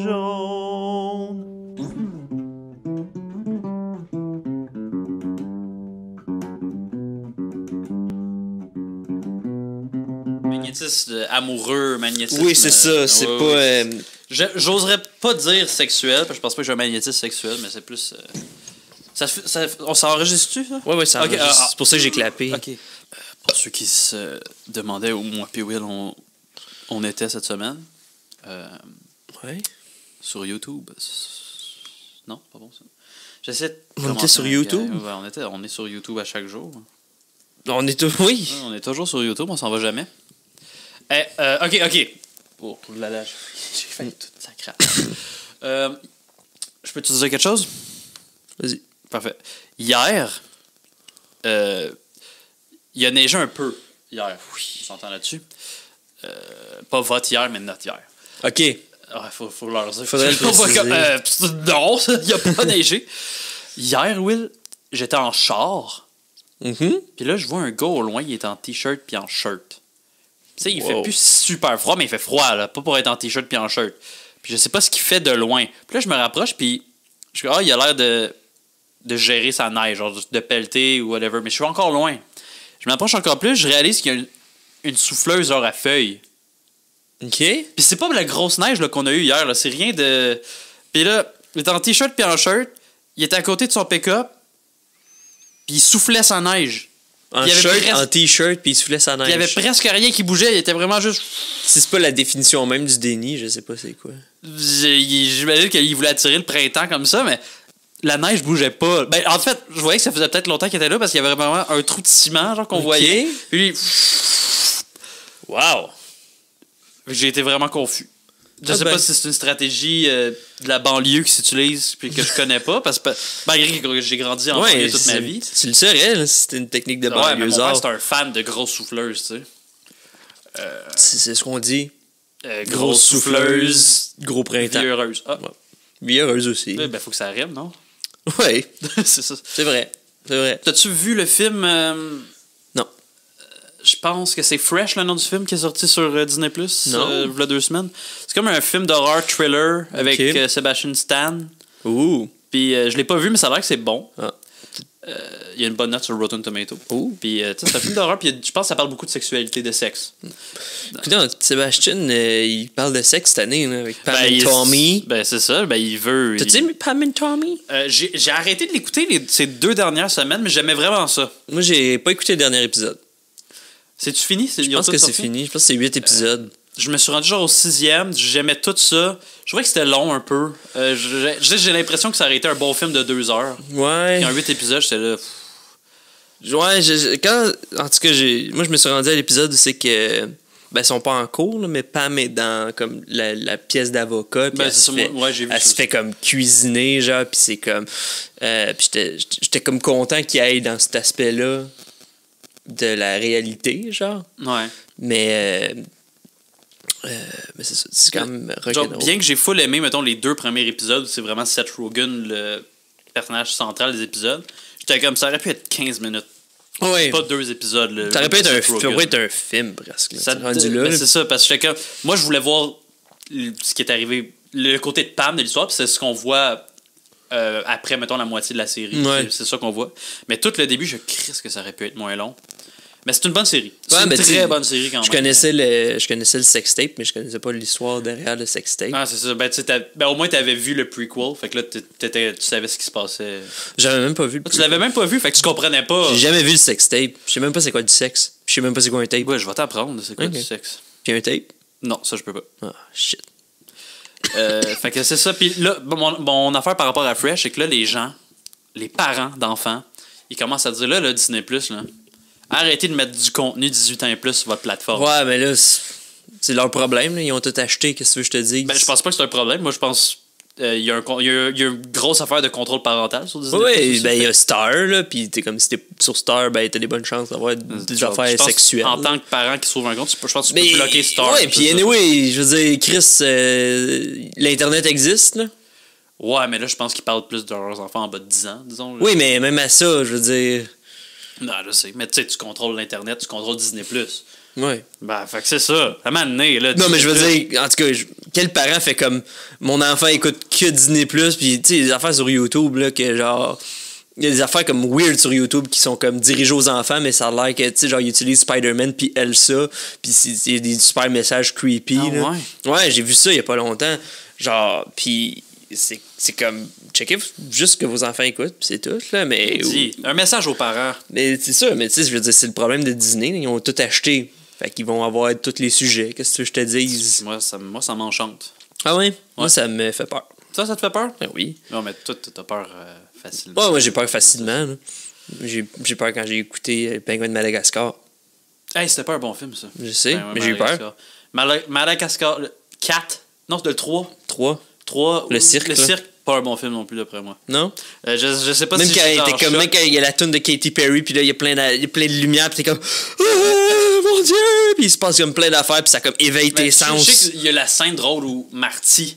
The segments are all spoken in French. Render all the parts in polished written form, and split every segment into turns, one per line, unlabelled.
jaune. Magnétisme amoureux, magnétisme...
Oui, c'est ça. C'est pas...
J'oserais pas dire sexuel, parce que je pense pas que j'ai un magnétisme sexuel, mais c'est plus... on s'enregistre-tu, ça?
Ouais, ça
Okay,
enregistre. C'est pour ça que j'ai clapé.
OK. Pour ceux qui se demandaient où moi et Will on était cette semaine,
Ouais.
sur YouTube. Non, pas bon ça. J'essaie de
On était
commencer
sur
un
YouTube?
gars. Ouais, on est sur YouTube à chaque jour.
On est tout... Oui.
Ouais, on est toujours sur YouTube, on s'en va jamais. OK. Oh là là, j'ai failli tout ça craque. Je peux te dire quelque chose?
Vas-y.
Parfait. Hier, il a neigé un peu hier. Oui, on s'entend là-dessus. Pas votre hier, mais notre hier.
OK.
Faut leur dire.
Faudrait le préciser.
Non, il n'y a pas neigé. Hier, Will, j'étais en char. Puis là, je vois un gars au loin, il est en t-shirt puis en shirt. Tu sais, il fait plus super froid, mais il fait froid, là. Pas pour être en t-shirt puis en shirt. Puis je sais pas ce qu'il fait de loin. Puis là, je me rapproche, puis je dis, il a l'air de gérer sa neige, genre de pelleter ou whatever. Mais je suis encore loin. Je m'approche encore plus, je réalise qu'il y a une souffleuse genre à feuilles.
OK.
Puis c'est pas la grosse neige là, qu'on a eue hier, là. C'est rien de... Puis là, il était en t-shirt puis en shirt, il était à côté de son pick-up, puis il soufflait sa neige.
En shirt, en t-shirt, puis il soufflait sa neige.
Il y avait presque rien qui bougeait, il était vraiment juste...
Si c'est pas la définition même du déni, je sais pas c'est quoi.
J'imagine qu'il voulait attirer le printemps comme ça, mais la neige bougeait pas. Ben, en fait, je voyais que ça faisait peut-être longtemps qu'il était là parce qu'il y avait vraiment un trou de ciment genre qu'on voyait. Puis
Wow!
j'ai été vraiment confus. Je sais pas si c'est une stratégie de la banlieue qui s'utilise puis que je connais pas, parce que malgré que j'ai grandi en banlieue toute ma vie.
Tu le saurais, là, si c'était une technique de
banlieusard. Ouais, mais mon père,
c'est
un fan de grosses souffleuses, tu sais.
C'est ce qu'on dit.
Grosse souffleuse,
gros printemps.
Vie heureuse. Ah.
Ouais. Vie heureuse aussi.
Ben, faut que ça rime, non?
Ouais.
C'est ça.
C'est vrai.
T'as-tu vu le film...
Non.
Je pense que c'est Fresh, le nom du film, qui est sorti sur Disney+, il y a 2 semaines. C'est comme un film d'horreur thriller avec Sebastian Stan.
Ouh.
Puis je l'ai pas vu, mais ça a l'air que c'est bon.
Ah.
Il y a une bonne note sur Rotten Tomato. Puis c'est un film d'horreur, puis je pense que ça parle beaucoup de sexualité, de sexe.
Putain, Sebastian, il parle de sexe cette année, là, avec Pam and Tommy.
Ben c'est ça, il veut...
T'as-tu aimé Pam and Tommy?
J'ai arrêté de l'écouter ces 2 dernières semaines, mais j'aimais vraiment ça.
Moi, j'ai pas écouté le dernier épisode.
C'est-tu fini?
Je pense que c'est fini. Je pense que c'est 8 épisodes.
Je me suis rendu genre au 6e. J'aimais tout ça. Je trouvais que c'était long un peu. J'ai l'impression que ça aurait été un bon film de 2 heures.
Ouais.
Puis en 8 épisodes, j'étais là...
Ouais, en tout cas, moi, je me suis rendu à l'épisode où c'est que... Ben, ils sont pas en cours, là, mais Pam est dans comme la pièce d'avocat. Puis elle se fait comme cuisiner, genre, puis c'est comme... puis j'étais comme content qu'il aille dans cet aspect-là de la réalité, genre.
Ouais.
Mais c'est ça, c'est quand même rock'n'roll.
Bien que j'ai full aimé, mettons, les 2 premiers épisodes, c'est vraiment Seth Rogen, le personnage central des épisodes. J'étais comme, ça aurait pu être 15 minutes.
Ouais.
Pas 2 épisodes. Là,
ça aurait pu être un film, presque. Là,
rendu là. C'est ça, parce que j'étais comme... Moi, je voulais voir ce qui est arrivé, le côté de Pam de l'histoire, puis c'est ce qu'on voit après, mettons, la moitié de la série.
Ouais.
C'est ça qu'on voit. Mais tout le début, je crisse que ça aurait pu être moins long. Mais c'est une bonne série. C'est une très bonne série quand même.
Je connaissais le sextape, mais je connaissais pas l'histoire derrière le sextape.
Ah, c'est ça. Au moins, t'avais vu le prequel. Fait que là, tu savais ce qui se passait.
J'avais même pas vu le
prequel. Tu l'avais même pas vu, fait que tu comprenais pas.
J'ai jamais vu le sextape. Je sais même pas c'est quoi du sexe. Je sais même pas c'est quoi un tape.
Ouais, je vais t'apprendre c'est quoi du sexe.
Puis un tape?
Non, ça, je peux pas.
Ah, shit.
Fait que c'est ça. Puis là, mon affaire par rapport à Fresh, c'est que là, les parents d'enfants, ils commencent à dire là, Disney+, là, arrêtez de mettre du contenu 18 ans et plus sur votre plateforme.
Ouais, mais là, c'est leur problème. Là. Ils ont tout acheté. Qu'est-ce que tu veux que je te dise?
Ben, je pense pas que c'est un problème. Moi, je pense il y a une grosse affaire de contrôle parental sur Disney+.
Oui, ben il y a Star, là. Puis t'es comme si t'es sur Star, ben t'as des bonnes chances d'avoir des affaires sexuelles.
En tant que parent qui s'ouvre un compte, je pense que tu peux bloquer Star.
Ouais, puis anyway, je veux dire, Chris, l'Internet existe, là.
Ouais, mais là, je pense qu'ils parlent plus de leurs enfants en bas de 10 ans, disons. Là.
Oui, mais même à ça, je veux dire...
Non, je sais. Mais tu sais, tu contrôles l'Internet, tu contrôles Disney+.
Ouais.
Ben, fait que c'est ça. À un moment donné, là...
Non, mais je veux dire, en tout cas, quel parent fait comme mon enfant écoute que Disney+, puis tu sais, des affaires sur YouTube, là, que genre. Il y a des affaires comme weird sur YouTube qui sont comme dirigées aux enfants, mais ça a l'air que, tu sais, genre, ils utilisent Spider-Man puis Elsa, puis c'est des super messages creepy. Là. Ouais, j'ai vu ça il y a pas longtemps. Genre, puis c'est comme, checkez juste ce que vos enfants écoutent, puis c'est tout, là, mais...
Un message aux parents.
Mais c'est ça, mais tu sais, je veux dire, c'est le problème de Disney, ils ont tout acheté. Fait qu'ils vont avoir tous les sujets, qu'est-ce que je te dise?
Moi, ça m'enchante.
Ah ouais? Moi, ça me fait peur.
Ça te fait peur?
Ben oui.
Non, mais toi, t'as peur facilement.
Ouais, moi, j'ai peur facilement, là. J'ai peur quand j'ai écouté Pingouin de Madagascar.
Hey, c'était pas un bon film, ça.
Je sais, mais j'ai eu peur.
Madagascar, 4? Non, c'était le 3.
3. Le cirque,
pas un bon film non plus, d'après moi.
Non?
Je sais pas
même
si
même quand il y a la toune de Katy Perry, puis là, il y a plein de lumière, puis t'es comme... Oh, mon Dieu! Puis il se passe comme plein d'affaires, puis ça comme éveille tes sens.
Je sais qu'il y a la scène drôle où Marty...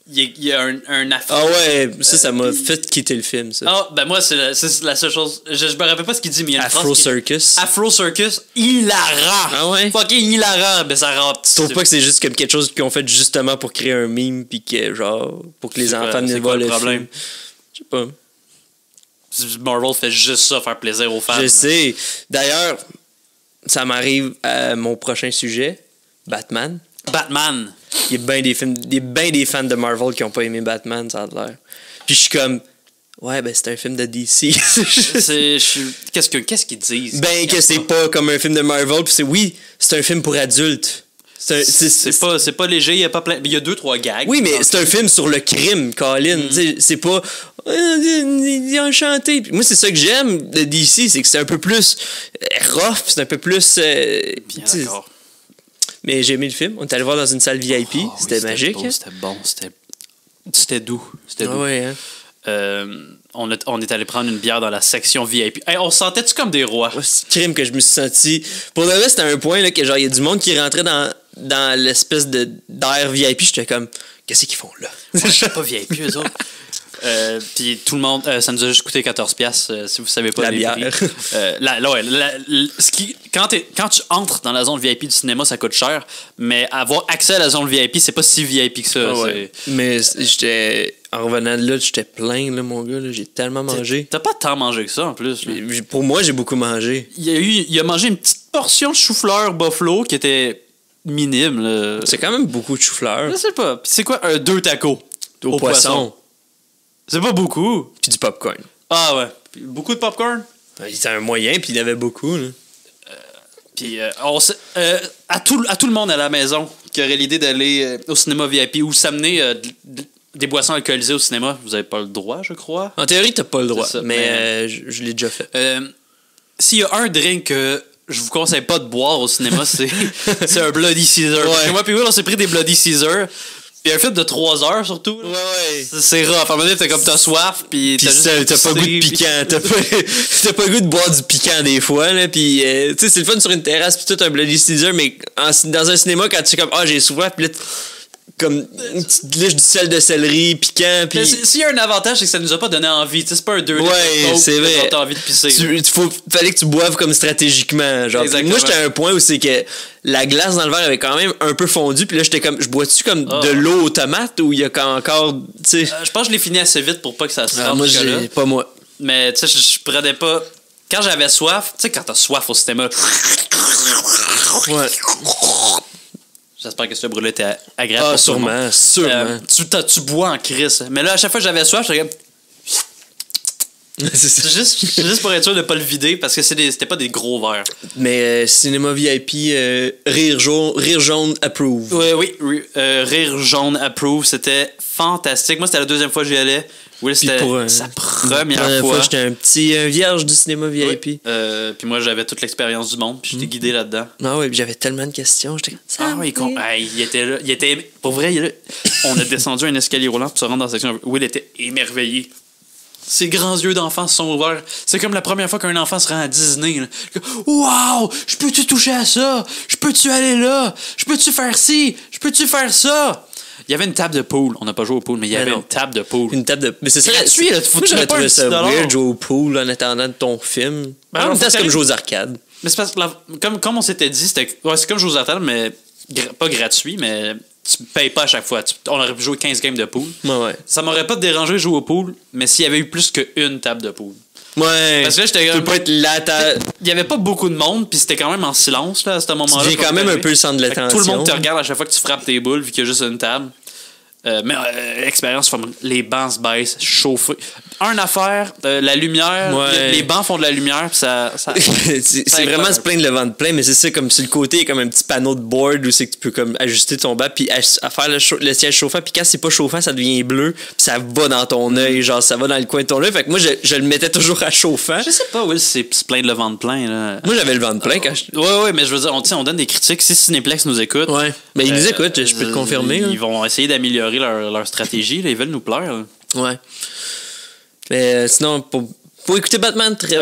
Il y a un affaire.
Ah ouais, ça m'a fait quitter le film, ça.
Ah, ben moi, c'est la seule chose. Je me rappelle pas ce qu'il dit, mais il y a une
Afro Circus.
Afro Circus, hilarant.
Ah ouais?
Fucking hilarant. Ben ça rentre.
Tu trouves pas que c'est juste comme quelque chose qu'ils ont fait justement pour créer un meme, puis que, genre, pour que les enfants viennent voir le problème? Je sais pas.
Marvel fait juste ça, faire plaisir aux fans.
Je sais. D'ailleurs, ça m'arrive à mon prochain sujet, Batman. Il y a bien des fans de Marvel qui n'ont pas aimé Batman, ça a l'air. Puis je suis comme, ouais, ben c'est un film de DC.
Qu'est-ce qu'ils disent?
Ben que c'est pas comme un film de Marvel, puis c'est un film pour adultes.
C'est pas léger, il y a pas plein. Il y a 2-3 gags.
Oui, mais c'est un film sur le crime, Colin. C'est pas. Il a chanté. Moi, c'est ça que j'aime de DC, c'est que c'est un peu plus rough, c'est un peu plus.
Bien d'accord.
Mais j'ai aimé le film. On est allé voir dans une salle VIP. C'était magique.
C'était bon. C'était doux. C'était doux.
Ouais, hein?
On est allé prendre une bière dans la section VIP. Hey, on se sentait-tu comme des rois?
C'est crime que je me suis senti. Pour le reste, c'était un point là, que genre il y a du monde qui rentrait dans l'espèce d'air VIP. J'étais comme, qu'est-ce qu'ils font là?
Je suis pas VIP, eux autres. Puis tout le monde, ça nous a juste coûté 14$, si vous savez pas.
La bière.
Quand tu entres dans la zone VIP du cinéma, ça coûte cher, mais avoir accès à la zone VIP, c'est pas si VIP que ça.
Ouais. Mais en revenant de là, j'étais plein, là, mon gars. Là, j'ai tellement mangé.
T'as pas tant mangé que ça, en plus.
Pour moi, j'ai beaucoup mangé.
Il a mangé une petite portion de chou-fleur buffalo qui était minime. Là.
C'est quand même beaucoup de chou-fleur.
Je sais pas. Puis c'est quoi 2 tacos
au poisson? C'est
pas beaucoup.
Puis du popcorn.
Ah ouais. Beaucoup de popcorn?
C'était un moyen, puis il y en avait beaucoup. Là.
Puis à tout le monde à la maison qui aurait l'idée d'aller au cinéma VIP ou s'amener des boissons alcoolisées au cinéma, vous avez pas le droit, je crois.
En théorie, t'as pas le droit, mais je l'ai déjà fait.
S'il y a un drink que je vous conseille pas de boire au cinéma, c'est un Bloody Caesar. Ouais. Moi puis Will, on s'est pris des Bloody Caesar. Puis un film de 3 heures, surtout.
Ouais.
C'est rough. À un moment donné, t'as soif, puis
t'as pas goût de piquant. T'as pas goût de boire du piquant des fois, là. Puis, tu sais, c'est le fun sur une terrasse, puis tout un Bloody Caesar, mais dans un cinéma, quand tu es comme, j'ai soif, puis là, comme une petite liche du sel de céleri piquant. Puis
s'il y a un avantage, c'est que ça nous a pas donné envie. C'est pas un 2
ouais, c'est vrai.
T'as envie de pisser.
Fallait que tu boives comme stratégiquement. Genre, moi, j'étais à un point où c'est que la glace dans le verre avait quand même un peu fondu. Puis là, j'étais comme, je bois-tu comme de l'eau aux tomates ou il y a encore. Tu sais.
Je pense que je l'ai fini assez vite pour pas que ça se rende.
Moi, pas moi.
Mais tu sais, je prenais pas. Quand j'avais soif, tu sais, quand t'as soif au cinéma.
Ouais.
J'espère que ce brûlé était agréable pour
sûrement.
Tu bois en crise. Mais là, à chaque fois que j'avais soif, j'étais comme... c'est juste pour être sûr de ne pas le vider, parce que c'était pas des gros verres.
Mais cinéma VIP, Rire Jaune Approve.
Oui, Rire Jaune Approve, c'était fantastique. Moi, c'était la 2e fois que j'y allais. Oui, c'était sa première fois.
J'étais un petit vierge du cinéma VIP.
Oui. Puis moi, j'avais toute l'expérience du monde, puis j'étais guidé là-dedans.
Ah oui, puis j'avais tellement de questions. J'étais
il était là. Pour vrai, on a descendu un escalier roulant pour se rendre dans la section. Will était émerveillé. Ses grands yeux d'enfant se sont ouverts. C'est comme la première fois qu'un enfant se rend à Disney. Wow! Je peux-tu toucher à ça? Je peux-tu aller là? Je peux-tu faire ci? Je peux-tu faire ça? Il y avait une table de pool. On n'a pas joué au pool, mais il y avait une table de pool.
Mais c'est
gratuit, là. Faut que tu
trouvé ça weird jouer au pool en attendant ton film. En même temps, c'est comme jouer aux arcades.
Mais c'est parce que, comme on s'était dit, c'est comme jouer aux arcades, mais pas gratuit, mais tu payes pas à chaque fois. On aurait pu jouer 15 games de pool.
Ouais.
Ça m'aurait pas dérangé de jouer au pool, mais s'il y avait eu plus qu'une table de pool.
Ouais.
Parce que là, j'étais
pas être la
il y avait pas beaucoup de monde, puis c'était quand même en silence là, à ce moment-là.
J'ai quand même un peu le centre de l'attention.
Tout le monde te regarde à chaque fois que tu frappes tes boules, vu qu'il y a juste une table. Mais expérience, les bancs se baissent, chauffés. Une affaire, la lumière, les bancs font de la lumière, puis ça
c'est vraiment se plaindre le vent de plein, mais c'est ça, comme sur le côté, il y a comme un petit panneau de board où c'est que tu peux comme ajuster ton banc, puis à faire le siège chauffant, puis quand c'est pas chauffant, ça devient bleu, puis ça va dans ton œil, genre ça va dans le coin de ton œil. Fait que moi, je le mettais toujours à chauffant.
Je sais pas, Will, c'est se plaindre le vent de plein. Là.
Moi, j'avais le vent de plein quand je.
Ouais, mais je veux dire, on donne des critiques. Si Cinéplex nous écoute.
Ouais, mais ils nous écoutent, je peux te confirmer.
Ils vont essayer d'améliorer leur stratégie, là, ils veulent nous plaire. Là.
Ouais. Mais sinon, pour écouter Batman, très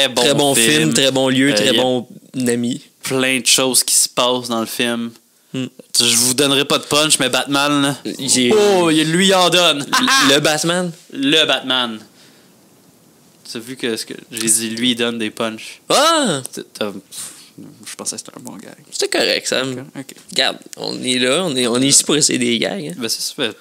bon film, très bon lieu, très bon ami.
Plein de choses qui se passent dans le film. Je vous donnerai pas de punch, mais Batman, là, lui il en donne.
Le Batman?
Le Batman. Tu as vu que j'ai dit, lui il donne des punchs.
Ah!
Je pensais que c'était un bon gag.
C'était correct, Sam. Okay. Regarde, on est là, on est ici pour essayer des gags. Hein.
Ben c'est super,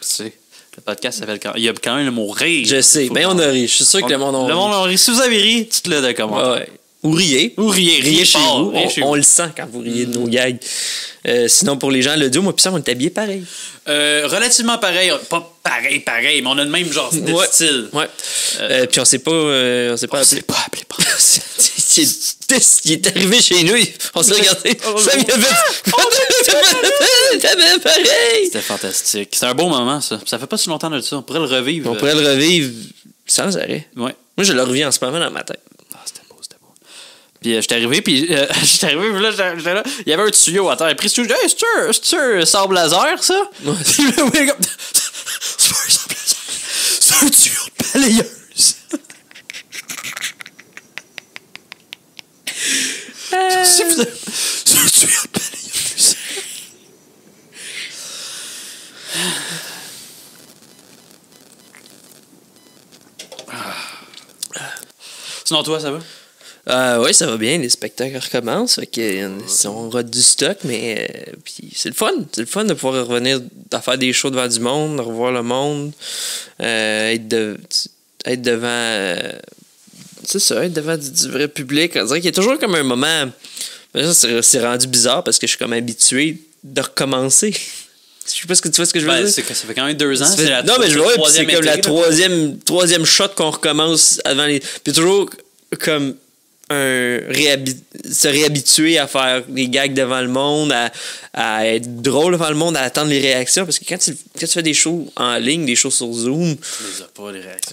le podcast s'appelle quand. Il y a quand même le mot rire.
Je sais, mais on a ri. Je suis sûr que le monde a ri.
Le monde a ri. Si vous avez ri, dites-le dans les commentaires.
Ouais. Ou riez. Riez chez vous. On le sent quand vous riez de nos gags. Sinon, pour les gens, l'audio, moi, puis ça, on est habillés pareil.
Relativement pareil. Pas pareil, mais on a le même genre de style.
Ouais. Puis on s'est pas appelé. Il est arrivé chez nous, on s'est regardé. Ça vient fait. Pareil.
C'était fantastique. C'était un beau moment, ça. Ça fait pas si longtemps de ça. On pourrait le revivre.
On pourrait le revivre sans arrêt.
Ouais.
Moi, je le reviens en ce moment dans ma tête.
Puis j'étais arrivé, puis là, j'étais là, il y avait un tuyau à terre. Il a pris ce tuyau, hey, c'est-tu un sable laser, ça? Ouais. Puis là, oui, comme, c'est pas un sable laser, c'est un tuyau de balayeuse. C'est un tuyau de balayeuse. Sinon, toi, ça va?
Oui, ça va bien, les spectacles recommencent, fait que on rate du stock, mais puis c'est le fun de pouvoir revenir à faire des shows devant du monde, de revoir le monde, être devant c'est ça, être devant du vrai public. On dirait qu'il y a toujours comme un moment, c'est rendu bizarre parce que je suis comme habitué de recommencer. Je sais pas ce que tu vois ce que je veux dire.
Ça fait quand même 2 ans.
Non, mais je vois, c'est comme la troisième shot qu'on recommence avant les. Puis toujours comme se réhabituer à faire des gags devant le monde, à être drôle devant le monde, à attendre les réactions. Parce que quand tu fais des shows en ligne, des shows sur Zoom, tu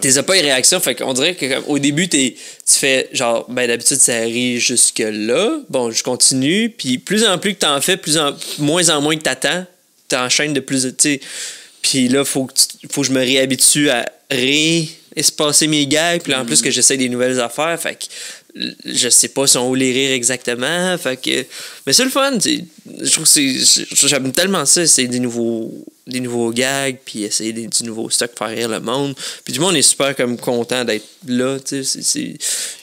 les as pas les réactions. Fait qu'on dirait qu'au début, tu fais genre, ben d'habitude, ça arrive jusque-là. Bon, je continue. Puis plus en plus que t'en fais, moins en moins que t'attends, t'enchaînes de plus. Puis là, faut que je me réhabitue à espacer mes gags. Puis là, en plus que j'essaie des nouvelles affaires. Fait que je sais pas si on où les rire exactement. Fait que, mais c'est le fun. Je trouve que j'aime tellement ça, essayer des nouveaux gags, puis essayer du nouveau stock pour faire rire le monde. Puis du monde est super comme content d'être là. Tu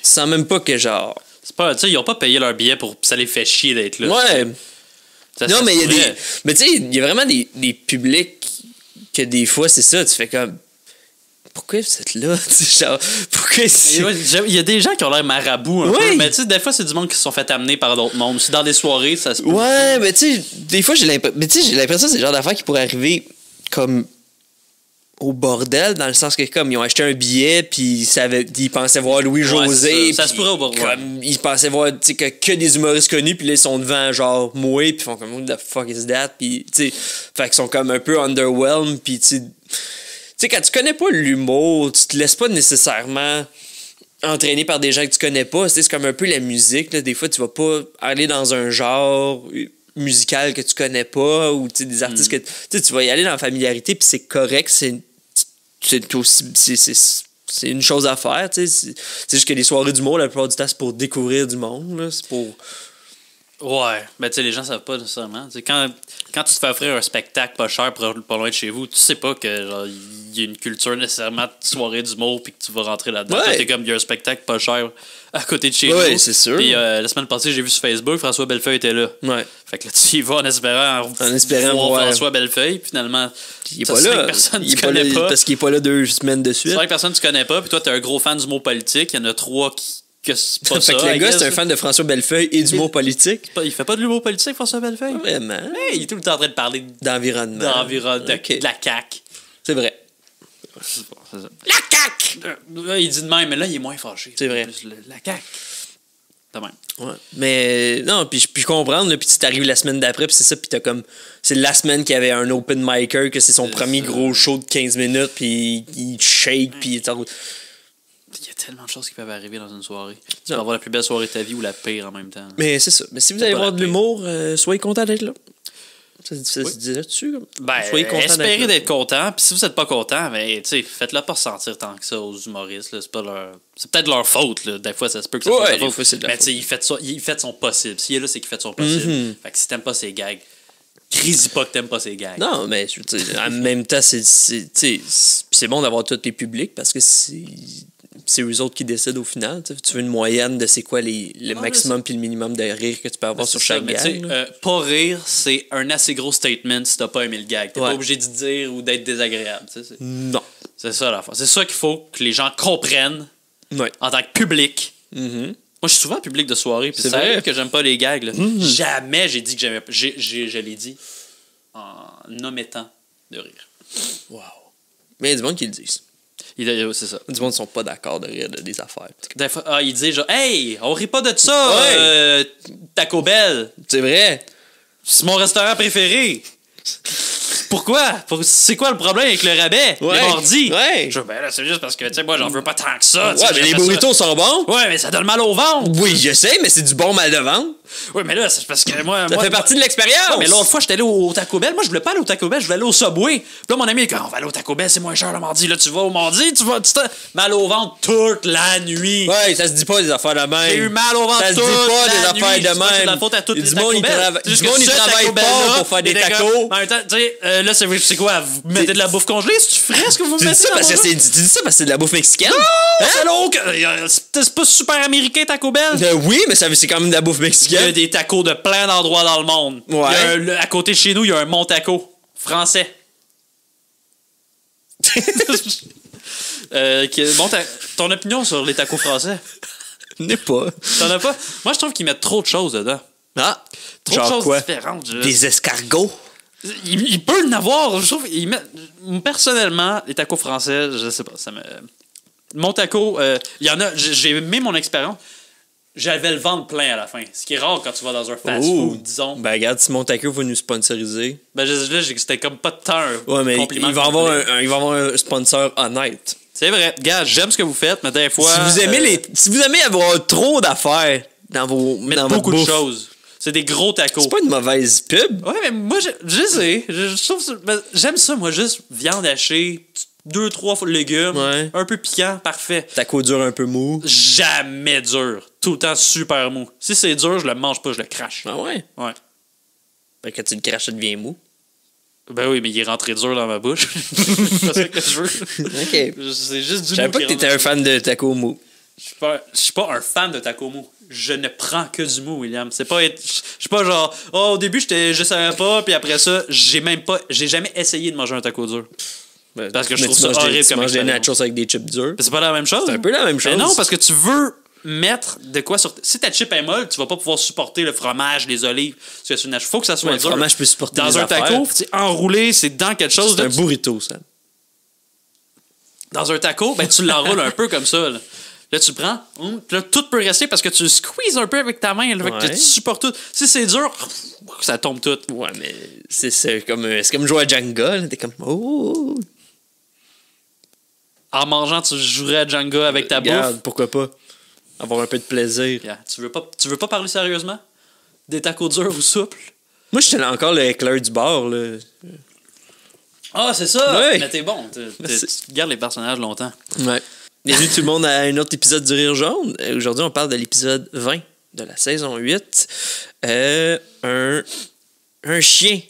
sens même pas que genre.
C'est pas, tu sais, ils ont pas payé leur billet pour. Ça les fait chier d'être là.
Ouais. Non, mais il y a des. Mais tu sais, il y a vraiment des publics que des fois, c'est ça. Tu fais comme. Pourquoi vous êtes là? Genre, pourquoi
il y a des gens qui ont l'air marabouts un peu, mais tu sais, des fois, c'est du monde qui se sont fait amener par d'autres mondes. Dans des soirées, ça se peut.
Ouais, mais tu sais, des fois, j'ai l'impression que c'est le genre d'affaires qui pourraient arriver comme au bordel, dans le sens que comme ils ont acheté un billet, puis ils pensaient voir Louis-José.
Ça se pourrait au bordel.
Comme, ils pensaient voir que des humoristes connus, puis là, ils sont devant genre moi, puis ils font comme what the fuck is that? Puis tu sais, fait qu'ils sont comme un peu underwhelmed, puis tu sais, quand tu connais pas l'humour, tu te laisses pas nécessairement entraîner par des gens que tu connais pas. C'est comme un peu la musique. Là. Des fois, tu vas pas aller dans un genre musical que tu connais pas ou des artistes que tu vas y aller dans la familiarité, puis c'est correct. C'est une chose à faire. C'est juste que les soirées d'humour, la plupart du temps, c'est pour découvrir du monde. Là. C'est pour
Ouais, ben tu sais, les gens savent pas nécessairement. Quand tu te fais offrir un spectacle pas cher pas loin de chez vous, tu sais pas que genre il y a une culture nécessairement de soirée d'humour puis que tu vas rentrer là-dedans. Toi, t'es comme, il y a un spectacle pas cher à côté de chez nous.
Ouais, c'est sûr.
Puis la semaine passée, j'ai vu sur Facebook, François Bellefeuille était là.
Ouais.
Fait que là, tu y vas en espérant voir François Bellefeuille, puis finalement,
il est pas là.
Il est pas là
parce qu'il est pas là 2 semaines de suite.
5 personnes que tu connais pas, puis toi, t'es un gros fan d'humour politique. Il y en a 3 que c'est pas
fait
ça.
Que le gars, c'est un fan de François Bellefeuille et d'humour politique.
Il fait pas de l'humour politique, François Bellefeuille?
Pas vraiment.
Hey, il est tout le temps en train de parler
d'environnement.
De la CAQ.
C'est vrai.
La CAQ! Il dit de même, mais là, il est moins fâché.
C'est vrai.
La CAQ. De même.
Ouais. Mais non, puis je comprends, puis tu t'arrives la semaine d'après, puis c'est ça, puis t'as comme. C'est la semaine qu'il y avait un open micer, que c'est son premier gros show de 15 minutes, puis il shake, puis il est en route.
Il y a tellement de choses qui peuvent arriver dans une soirée. Tu peux avoir la plus belle soirée de ta vie ou la pire en même temps.
Mais c'est ça. Mais si vous allez voir de l'humour, soyez content d'être là. Ça se disait dessus?
Soyez content. Espérez d'être content. Puis si vous n'êtes pas content, ben, faites-le pas ressentir tant que ça aux humoristes. Là. C'est peut-être leur faute. Là. Des fois, ça se peut que ça soit leur faute. Mais il fait son possible. S'il est là, c'est qu'il fait son possible. Fait que si t'aimes pas ses gags, crie-y pas que t'aimes pas ses gags.
Non, mais en même temps, c'est bon d'avoir tous les publics parce que c'est eux autres qui décident au final. Tu veux une moyenne de c'est quoi le maximum puis le minimum de rire que tu peux avoir sur chaque gag.
Pas rire, c'est un assez gros statement si t'as pas aimé le gag. T'es pas obligé de dire ou d'être désagréable.
Non.
C'est ça la fois. C'est ça qu'il faut que les gens comprennent en tant que public.
Mm-hmm.
Moi, je suis souvent public de soirée. Puis c'est vrai que j'aime pas les gags. Là. Mm-hmm. Jamais j'ai dit que j'aimais pas. Je l'ai dit en omettant de rire.
Wow. Mais il y a du monde qui le disent.
C'est ça.
Du monde ne sont pas d'accord de rire des affaires.
Des fois, il dit genre, hey, on rit pas de ça, Taco Bell.
C'est vrai.
C'est mon restaurant préféré. Pourquoi? C'est quoi le problème avec le rabais? Les mardis?
Ouais.
Ben là, c'est juste parce que, tu sais, moi, j'en veux pas tant que ça.
Ouais, mais les burritos sont bons.
Ouais, mais ça donne mal au ventre.
Oui, je sais, mais c'est du bon mal de ventre.
Oui, mais là, c'est parce que moi.
Ça fait partie de l'expérience.
Ouais, mais l'autre fois, j'étais allé au Taco Bell. Moi, je voulais pas aller au Taco Bell, je voulais aller au Subway. Puis là, mon ami, il dit, on va aller au Taco Bell, c'est moins cher le mardi. Là, tu vas au mardi, tu mal au ventre toute la nuit.
Ouais, ça se dit pas des affaires de même.
J'ai eu mal au ventre toute la nuit. Ça se dit pas des affaires de même. C'est la faute à toutes les Taco Bell.
Du monde, il travaille pas pour faire des tacos.
En même temps, tu sais, là, c'est quoi? Vous mettez de la bouffe congelée? C'est-tu frais ce que vous mettez?
Tu dis ça parce que c'est de la bouffe mexicaine?
C'est pas super américain, Taco Bell?
Oui, mais c'est quand même de la bouffe mexicaine.
Il y a des tacos de plein d'endroits dans le monde.
Ouais.
À côté de chez nous, il y a un Montaco français. Ton opinion sur les tacos français?
N'est pas.
T'en as pas? Moi, je trouve qu'ils mettent trop de choses dedans.
Ah!
Trop de choses différentes.
Des escargots?
Il peut en avoir. Je trouve. Personnellement, les tacos français, je sais pas. Mon taco, il y en a. J'ai aimé mon expérience. J'avais le ventre plein à la fin. Ce qui est rare quand tu vas dans un fast-food, disons.
Ben, regarde, si mon taco va nous sponsoriser.
Ben, là, c'était comme pas de temps.
Ouais, mais il va avoir un sponsor honnête.
C'est vrai. Regarde, j'aime ce que vous faites, mais des fois.
Si vous aimez avoir trop d'affaires dans vos.
Mettre beaucoup de choses. C'est des gros tacos.
C'est pas une mauvaise pub.
Ouais, mais moi, je sais. Je trouve j'aime ça, moi, juste viande hachée, 2-3 légumes, un peu piquant, parfait.
Taco dur un peu mou.
Jamais dur. Tout le temps super mou. Si c'est dur, je le mange pas, je le crache.
Ah ouais?
Ouais.
Ben, quand tu le craches, ça devient mou.
Ben oui, mais il est rentré dur dans ma bouche. C'est ça que je veux.
OK.
C'est juste du mou.
Je savais pas que t'étais un fan de taco mou.
Je suis pas un fan de taco mou. Je ne prends que du mou, William. Je suis pas genre, au début, je savais pas, puis après ça, j'ai jamais essayé de manger un taco dur. Parce que je trouve ça horrible
comme manges des nachos avec des chips durs.
C'est pas la même chose.
C'est un peu la même chose.
Mais non, parce que tu veux mettre de quoi sur. Si ta chip est molle, tu vas pas pouvoir supporter le fromage, les olives. Il faut que ça soit dur.
Le fromage peut supporter
dans un taco, c'est enroulé, c'est dans quelque chose.
C'est un burrito, ça.
Dans un taco, ben tu l'enroules un peu comme ça. Là, tu prends, là, tout peut rester parce que tu squeezes un peu avec ta main, là, que tu supportes tout. Si c'est dur, ça tombe tout.
Ouais, mais c'est comme jouer à Jenga. T'es comme, oh.
En mangeant, tu jouerais à Jenga avec ta bouffe.
Pourquoi pas? Avoir un peu de plaisir.
Yeah. Tu veux pas parler sérieusement? Des tacos durs ou souples?
Moi, je tenais encore l'éclair du bar, là.
Ah, c'est ça!
Ouais.
Mais t'es bon. Tu gardes les personnages longtemps.
Ouais. Bienvenue tout le monde à un autre épisode du Rire Jaune. Aujourd'hui, on parle de l'épisode 20 de la saison 8, un chien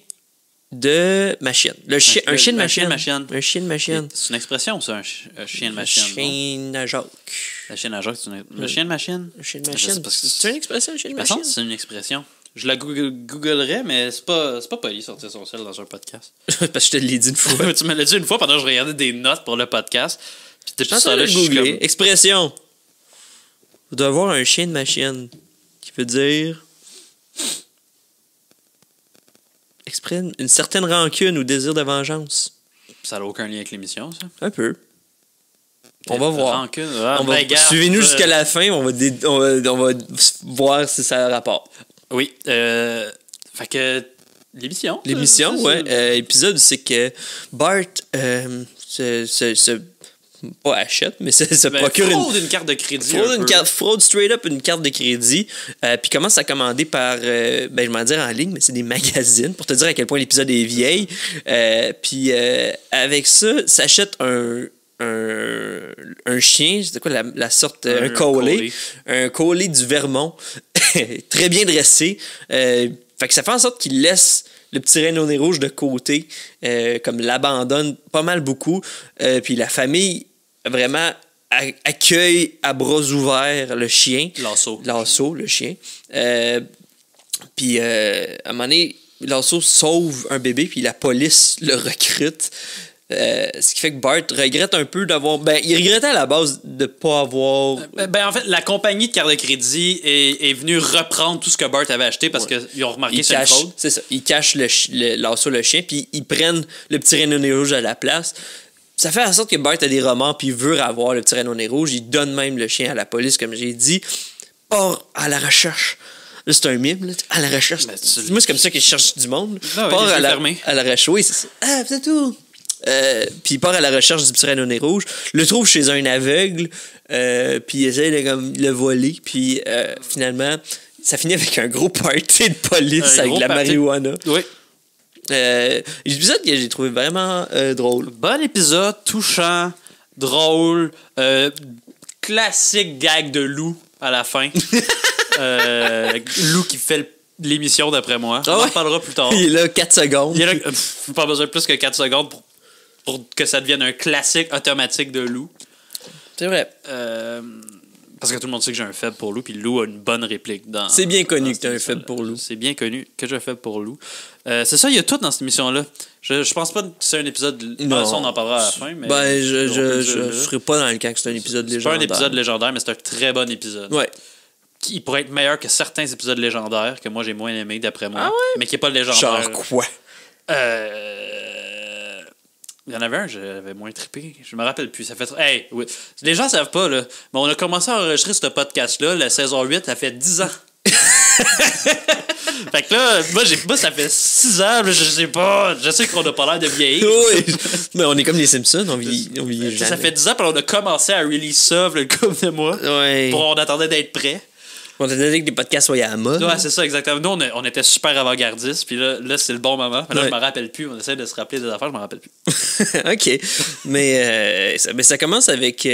de machine. Un chien de machine. Un chien de machine.
C'est une expression, ça, un chien de machine.
Un chien à Jacques.
Le chien à Jacques, le chien de machine?
Le chien de machine. C'est une expression, le chien de machine?
C'est une expression. Je la googlerais, mais c'est pas poli sortir son sel dans un podcast.
Parce que je te l'ai dit une fois.
Tu me l'as dit une fois pendant que je regardais des notes pour le podcast. Puis
depuis ça, là, je suis comme... Expression. Vous devez avoir un chien de machine. Qui veut dire... exprime une certaine rancune ou désir de vengeance.
Ça n'a aucun lien avec l'émission, ça?
Un peu. On va voir.
Rancune.
Suivez-nous jusqu'à la fin, on va voir si ça a rapport.
Oui. Fait que l'émission.
L'émission, ouais. Épisode, c'est que Bart pas achète, mais se procure
fraude une carte de crédit.
Fraude straight up une carte de crédit. Puis commence à commander par, je vais dire en ligne, mais c'est des magazines pour te dire à quel point l'épisode est vieil. Puis avec ça, s'achète un chien, c'était quoi la sorte, un collie. Un collie du Vermont, très bien dressé. Fait que ça fait en sorte qu'il laisse le petit Rhinocéros rouge de côté, comme l'abandonne pas mal beaucoup. Puis la famille vraiment accueille à bras ouverts le chien. Lasso, le chien. Puis à un moment donné, Lasso sauve un bébé, puis la police le recrute. Ce qui fait que Bart regrette un peu d'avoir... il regrettait à la base de ne pas avoir...
en fait, la compagnie de carte de crédit est venue reprendre tout ce que Bart avait acheté parce qu'ils ont remarqué que c'est une fraude.
C'est ça. Ils cachent Lasso, le chien, puis ils prennent le petit Rhinocéros rouge à la place. Ça fait en sorte que Bart a des remords, puis il veut avoir le petit Rhinocéros rouge. Il donne même le chien à la police, comme j'ai dit. Or, à la recherche... Là, c'est un mime, là. À la recherche... Moi, c'est comme ça qu'ils cherchent du monde. Part à la recherche. Oui, c'est ça. Ah, c'est tout. Puis il part à la recherche du petit Rhinocéros rouge, le trouve chez un aveugle, puis il essaie de le voler, puis finalement, ça finit avec un gros party de police avec de la marijuana.
Oui.
L'épisode que j'ai trouvé vraiment drôle.
Bon épisode, touchant, drôle, classique gag de Lou à la fin. Lou qui fait l'émission d'après moi. On en parlera plus tard.
Il est là 4 secondes.
Il est là, pas besoin de plus que 4 secondes pour que ça devienne un classique automatique de Lou.
C'est vrai.
Parce que tout le monde sait que j'ai un faible pour Lou, puis Lou a une bonne réplique dans...
C'est bien connu que tu as un faible pour Lou.
C'est bien connu que j'ai un faible pour Lou. C'est ça, il y a tout dans cette émission-là. Je pense pas que c'est un épisode... Non. Ça, on en parlera à la fin, mais...
je ferai pas dans le cas que c'est un épisode légendaire.
C'est pas un épisode légendaire, mais c'est un très bon épisode.
Ouais.
Il pourrait être meilleur que certains épisodes légendaires, que moi j'ai moins aimé, d'après moi.
Ah ouais?
Mais qui n'est pas légendaire.
Genre quoi?
Il y en avait un, j'avais moins trippé. Je me rappelle plus. Ça fait... Hey, oui. Les gens savent pas, là. Mais on a commencé à enregistrer ce podcast-là, la saison 8, ça fait 10 ans. Fait que là, moi, ça fait 6 ans, là, je sais pas. Je sais qu'on a pas l'air de vieillir.
Oui, mais on est comme les Simpsons, on vit jamais.
Ça fait 10 ans, puis on a commencé à release ça, le couple de mois.
Ouais.
On attendait d'être prêt.
On attendait que les podcasts soient à la mode.
Ouais, c'est ça, exactement. Nous, on était super avant-gardistes, puis là c'est le bon moment. Là, je me rappelle plus. On essaie de se rappeler des affaires, je me rappelle plus.
OK. Mais ça commence avec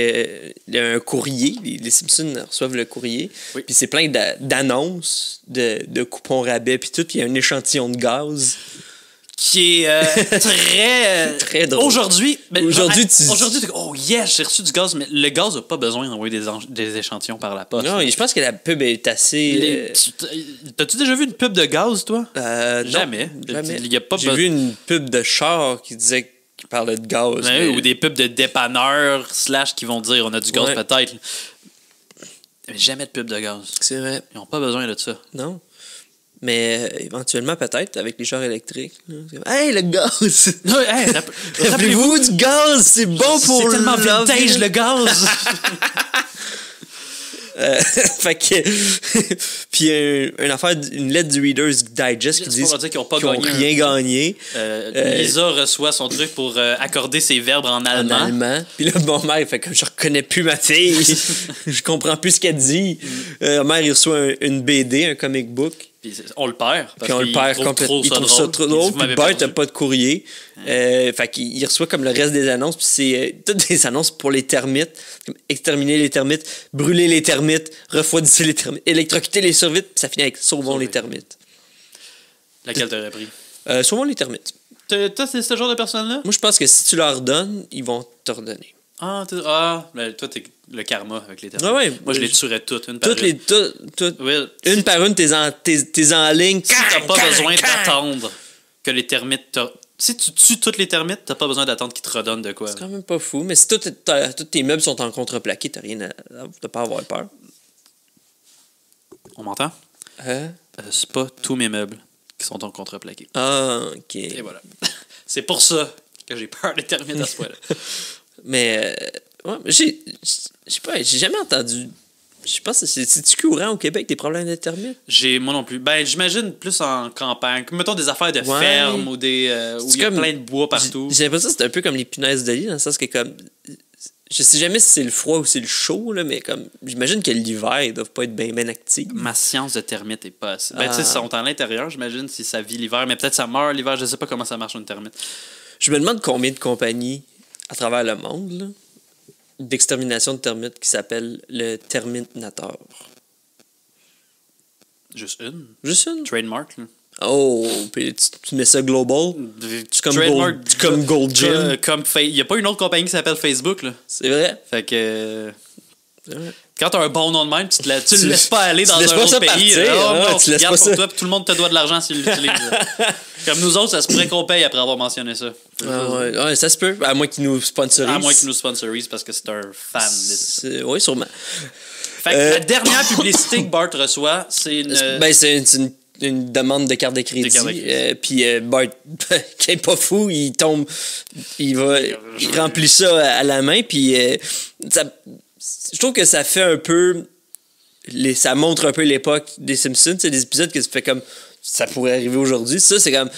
un courrier. Les Simpsons reçoivent le courrier. Oui. Puis c'est plein d'annonces, de coupons rabais, puis tout. Puis il y a un échantillon de gaz.
Qui est
très drôle.
Aujourd'hui,
tu
oh yes, j'ai reçu du gaz, mais le gaz n'a pas besoin d'envoyer des échantillons par la poste.
Non, je pense que la pub est assez...
T'as-tu déjà vu une pub de gaz, toi?
Jamais.
J'ai
vu une pub de char qui parlait de gaz.
Ouais, ou des pubs de dépanneurs / qui vont dire on a du gaz peut-être. Mais jamais de pub de gaz.
C'est vrai.
Ils n'ont pas besoin de ça.
Non. Mais éventuellement, peut-être, avec les chars électriques. Hey, le gaz! Rappelez-vous du gaz! C'est bon pour
c'est tellement vintage, le gaz!
Fait que... Puis une lettre du Reader's Digest qui dit qu'ils n'ont rien gagné.
Lisa reçoit son truc pour accorder ses verbes en allemand.
Puis là, mon mère, il fait comme je reconnais plus ma fille. Je comprends plus ce qu'elle dit. Ma mère, il reçoit une BD, un comic book.
Puis on le perd.
Puis on le perd complètement. Il trouve ça trop drôle. Puis Bart n'a pas de courrier. Fait qu'il reçoit comme le reste des annonces. Puis c'est toutes des annonces pour les termites. Comme exterminer les termites, brûler les termites, refroidissez les termites, électrocuter les survites. Puis ça finit avec sauvons les termites.
Laquelle t'aurais pris?
Sauvons les termites.
Toi, c'est ce genre de personne-là?
Moi, je pense que si tu leur donnes, ils vont te redonner.
Mais toi, t'es le karma avec les termites.
Ouais,
moi, je les tuerais toutes, une par une.
Une par une, t'es en ligne.
Si t'as pas besoin d'attendre que les termites... Si tu tues toutes les termites, t'as pas besoin d'attendre qu'ils te redonnent de quoi.
C'est quand même pas fou. Mais si tous tes meubles sont en contreplaqué, t'as rien à pas avoir peur.
On m'entend? C'est pas tous mes meubles qui sont en contreplaqué.
Ah, OK.
Et voilà. C'est pour ça que j'ai peur des termites à ce point-là.
Mais j'ai jamais entendu. Je pense que c'est-tu courant au Québec des problèmes de termites?
Moi non plus. Ben, j'imagine plus en campagne. Mettons des affaires de ferme ou où il y a plein de bois partout.
J'ai l'impression que c'est un peu comme les punaises de lit, dans le sens que comme. Je sais jamais si c'est le froid ou c'est le chaud, là, mais comme j'imagine que l'hiver, ils doivent pas être bien actifs.
Ma science de termites est pas assez. Ben, tu sais, ils sont à l'intérieur, j'imagine, si ça vit l'hiver, mais peut-être ça meurt l'hiver, je sais pas comment ça marche une termite.
Je me demande combien de compagnies à travers le monde, là, d'extermination de termites qui s'appelle le Terminator.
Juste une?
Juste une?
Trademark, là.
Oh, puis tu mets ça global? Comme Gold Gym.
Il n'y a pas une autre compagnie qui s'appelle Facebook, là.
C'est vrai.
Fait que... C'est vrai. Quand t'as un bon nom de même, tu le laisses pas aller dans un autre pays.
Tu laisses pas ça.
Toi, puis tout le monde te doit de l'argent s'il l'utilise. Comme nous autres, ça se pourrait qu'on paye après avoir mentionné ça.
Ouais, ça se peut. À moins qu'ils nous sponsorisent.
À moins qu'ils nous sponsorisent parce que c'est un fan.
Oui, sûrement.
Fait que la dernière publicité que Bart reçoit, c'est une...
Ben, c'est une demande de carte de crédit. Puis Bart, qui est pas fou, il tombe... Il remplit ça à la main, puis je trouve que ça fait un peu... ça montre un peu l'époque des Simpsons. C'est des épisodes que ça fait comme... Ça pourrait arriver aujourd'hui. Ça, c'est comme...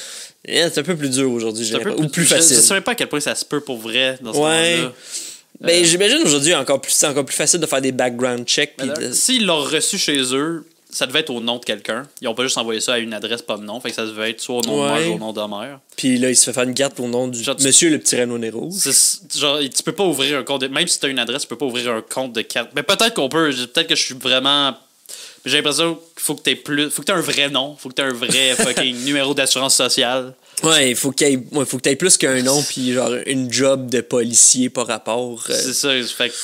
c'est un peu plus dur aujourd'hui, ou plus facile.
Je ne savais pas à quel point ça se peut pour vrai dans ce moment-là.
Ben, j'imagine aujourd'hui, c'est encore plus facile de faire des background checks.
S'ils l'ont reçu chez eux, ça devait être au nom de quelqu'un. Ils n'ont pas juste envoyé ça à une adresse, pas de nom. Fait que ça devait être soit au nom de mère ou au nom de mère.
Puis là, il se fait faire une carte au nom du monsieur le petit Renault Nero.
Genre, tu peux pas ouvrir un compte. Même si tu as une adresse, tu peux pas ouvrir un compte de carte. Mais peut-être qu'on peut. Peut-être que je suis vraiment. J'ai l'impression qu'il faut que tu aies plus. Faut que tu aies un vrai nom. Faut que tu aies un vrai fucking numéro d'assurance sociale.
Ouais, il faut que tu aies plus qu'un nom, puis genre une job de policier par rapport.
C'est ça. Fait que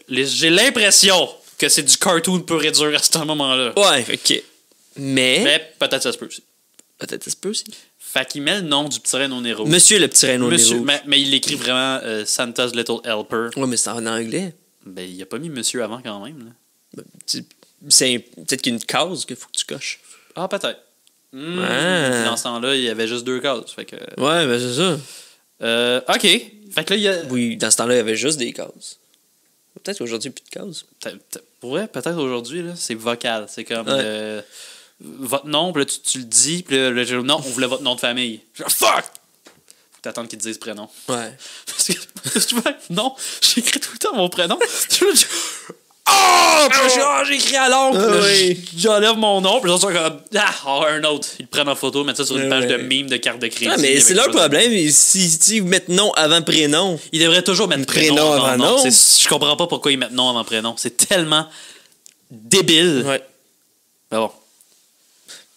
j'ai l'impression que c'est du cartoon pur et dur à ce moment-là.
Ouais, ok. Mais
peut-être ça se peut aussi.
Peut-être ça se peut aussi.
Fait qu'il met le nom du petit Renault Nero.
Monsieur le petit Renault Nero.
Mais il écrit vraiment Santa's Little Helper.
Ouais, mais c'est en anglais.
Ben, il a pas mis monsieur avant quand même. Là.
C'est peut-être qu'il y a une case qu'il faut que tu coches.
Ah, peut-être. Dans ce temps-là, il y avait juste 2 cases. Fait que...
Ouais, ben c'est ça.
OK. Fait que là, il y a...
Oui, dans ce temps-là, il y avait juste des cases. Peut-être qu'aujourd'hui, plus de cases.
Ouais, peut-être aujourd'hui, là, c'est vocal. C'est comme votre nom, puis là, tu le dis, puis là, non, on voulait votre nom de famille. Genre, fuck! Faut que t'attendes qu'ils te disent prénom.
Ouais.
Parce que tu vois, non, j'écris tout le temps mon prénom. Oh! J'ai écrit à l'oncle. J'enlève mon nom. Puis j'en comme un autre. Ils le prennent en photo, mettent ça sur une page de meme de carte de crédit.
Ah, mais c'est leur problème. Si ils mettent nom avant prénom.
Ils devraient toujours mettre prénom avant nom. Je comprends pas pourquoi ils mettent nom avant prénom. C'est tellement débile.
Ouais.
Mais bon.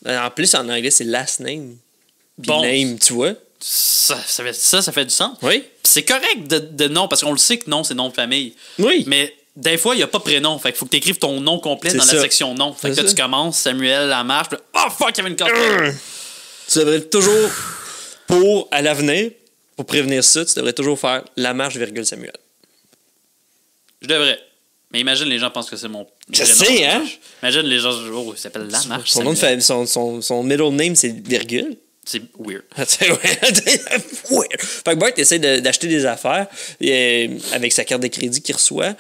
En plus, en anglais, c'est last name. Puis
bon,
name, tu vois.
Ça fait du sens.
Oui.
C'est correct de nom, parce qu'on le sait que nom, c'est nom de famille.
Oui.
Mais des fois, il n'y a pas de prénom. Fait qu'il faut que tu écrives ton nom complet dans la section nom. Fait que là, tu commences, Samuel Lamarche, puis oh fuck, il y avait une carte.
Tu devrais toujours, pour à l'avenir, pour prévenir ça, tu devrais toujours faire Lamarche, Samuel.
Je devrais. Mais imagine, les gens pensent que c'est mon.
Je sais, hein?
Imagine, les gens, il s'appelle Lamarche.
Son nom de famille, son middle name, c'est virgule.
C'est weird.
C'est weird. Fait que Bart essaie d'acheter des affaires avec sa carte de crédit qu'il reçoit.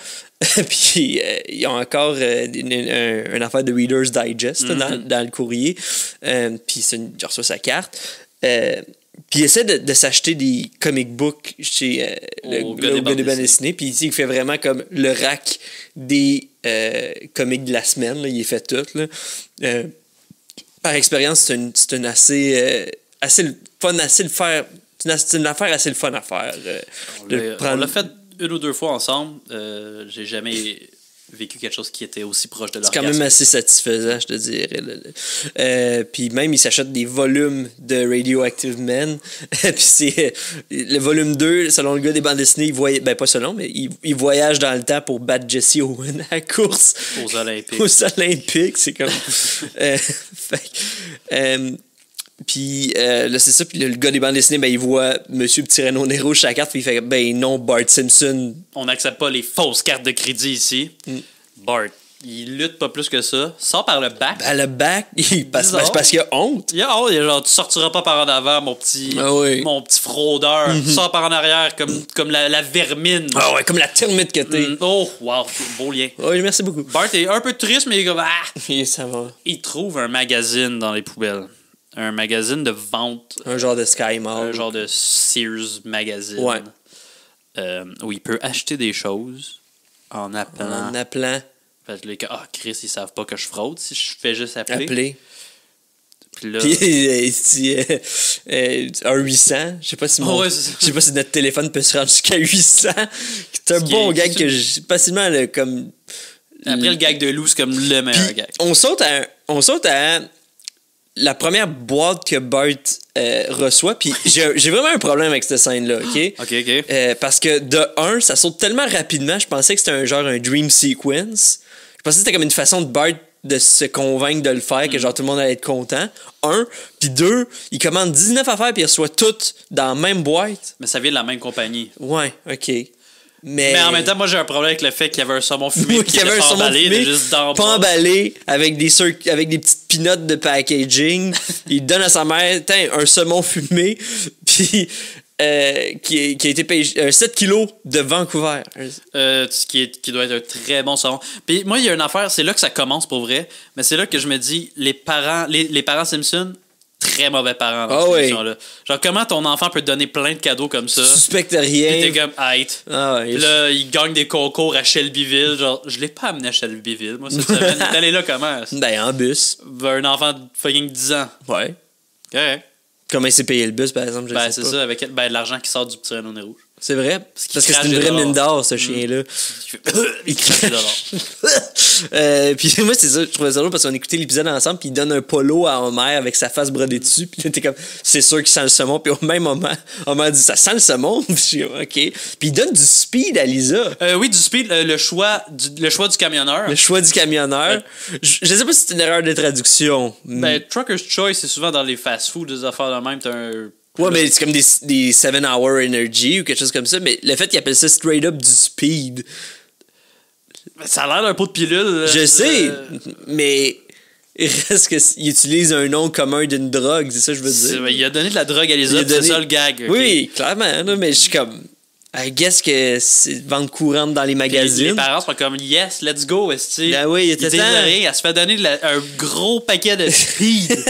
Puis il y a encore une affaire de Reader's Digest dans le courrier. Puis il reçoit sa carte. Puis il essaie de s'acheter des comic books chez le gars de bande dessinée. Puis ici, il fait vraiment comme le rack des comics de la semaine. Là. Il est fait tout. Là. par expérience, c'est une assez le fun, assez le faire. C'est une affaire assez le fun à faire.
On l'a fait une ou deux fois ensemble. J'ai jamais vécu quelque chose qui était aussi proche de l'orgasme.
C'est quand même assez satisfaisant, je te dirais. Puis même, il s'achète des volumes de Radioactive Men. Puis c'est le volume 2, selon le gars des bandes dessinées, pas selon, mais il voyage dans le temps pour battre Jesse Owen à la course.
Aux Olympiques.
Aux Olympiques, c'est comme... Puis là, c'est ça. Puis le gars des bandes dessinées, il voit Monsieur Petit Renault Nero sur la carte. Puis il fait, non, Bart Simpson.
On n'accepte pas les fausses cartes de crédit ici. Bart, il lutte pas plus que ça. Sort par le bac.
Le bac, parce qu'il a honte.
Il a honte. Genre, tu sortiras pas par en avant, mon petit fraudeur. Tu sors par en arrière comme la vermine.
Ah ouais, comme la termite que t'es.
Oh, wow, beau lien.
Oui, merci beaucoup.
Bart est un peu triste, mais il est comme,
ça va.
Il trouve un magazine dans les poubelles. Un magazine de vente.
Un genre de Sky Mall.
Un genre de Sears Magazine.
Ouais.
Où il peut acheter des choses en appelant. Fait que Chris, ils savent pas que je fraude si je fais juste appeler. Puis là. Un 800. Je sais pas si je sais pas si notre téléphone peut se rendre jusqu'à 800.
C'est un bon gag que facilement comme.
Après le gag de loup, c'est comme le meilleur gag.
On saute à la première boîte que Bart reçoit, puis j'ai vraiment un problème avec cette scène-là, OK?
OK.
Parce que, de un, ça saute tellement rapidement, je pensais que c'était un dream sequence. Je pensais que c'était comme une façon de Bart de se convaincre de le faire, que genre tout le monde allait être content. Puis deux, il commande 19 affaires, puis il reçoit toutes dans la même boîte.
Mais ça vient de la même compagnie.
Ouais, OK.
Mais en même temps, moi, j'ai un problème avec le fait qu'il y avait un saumon fumé qui était pas emballé, juste dans
pas emballé, avec des petites pinottes de packaging. Il donne à sa mère un saumon fumé, puis qui a été payé 7 kilos de Vancouver.
Qui doit être un très bon saumon. Puis moi, il y a une affaire, c'est là que ça commence pour vrai, mais c'est là que je me dis, les parents Simpson... Très mauvais parents dans cette émission-là. Genre, comment ton enfant peut te donner plein de cadeaux comme ça?
Suspecte rien.
Puis t'es comme, là, il gagne des concours à Shelbyville. Genre, je l'ai pas amené à Shelbyville, moi, cette semaine. Il est allé là comment?
En bus.
Un enfant de fucking 10 ans.
Ouais.
Ouais.
Comment il s'est payé le bus, par exemple?
C'est ça, avec de l'argent qui sort du petit Renault Rouge.
C'est vrai. Parce que c'est une vraie mine d'or, ce chien-là.
Il crache de l'or.
Puis moi, c'est ça, je trouvais ça drôle parce qu'on écoutait l'épisode ensemble, puis il donne un polo à Homer avec sa face brodée dessus, puis là, t'es comme, c'est sûr qu'il sent le saumon, puis au même moment, Homer dit, ça sent le saumon? Puis je suis OK. Puis il donne du speed à Lisa.
Oui, du speed, le choix du camionneur.
Le choix du camionneur. Je sais pas si c'est une erreur de traduction.
Trucker's Choice, c'est souvent dans les fast-food, des affaires de même, t'as un...
Ouais, mais c'est comme des 7-hour energy ou quelque chose comme ça. Mais le fait qu'il appelle ça straight up du speed.
Ça a l'air d'un pot de pilule.
Je sais, mais il reste qu'il utilise un nom commun d'une drogue, c'est ça que je veux dire.
Il a donné de la drogue à Lisa, c'est ça le gag. Okay?
Oui, clairement, là, mais je suis comme... I guess que c'est vente courante dans les magazines.
Les parents sont comme, yes, let's go, esti.
Ben oui, il était temps.
Elle se fait donner un gros paquet de speed.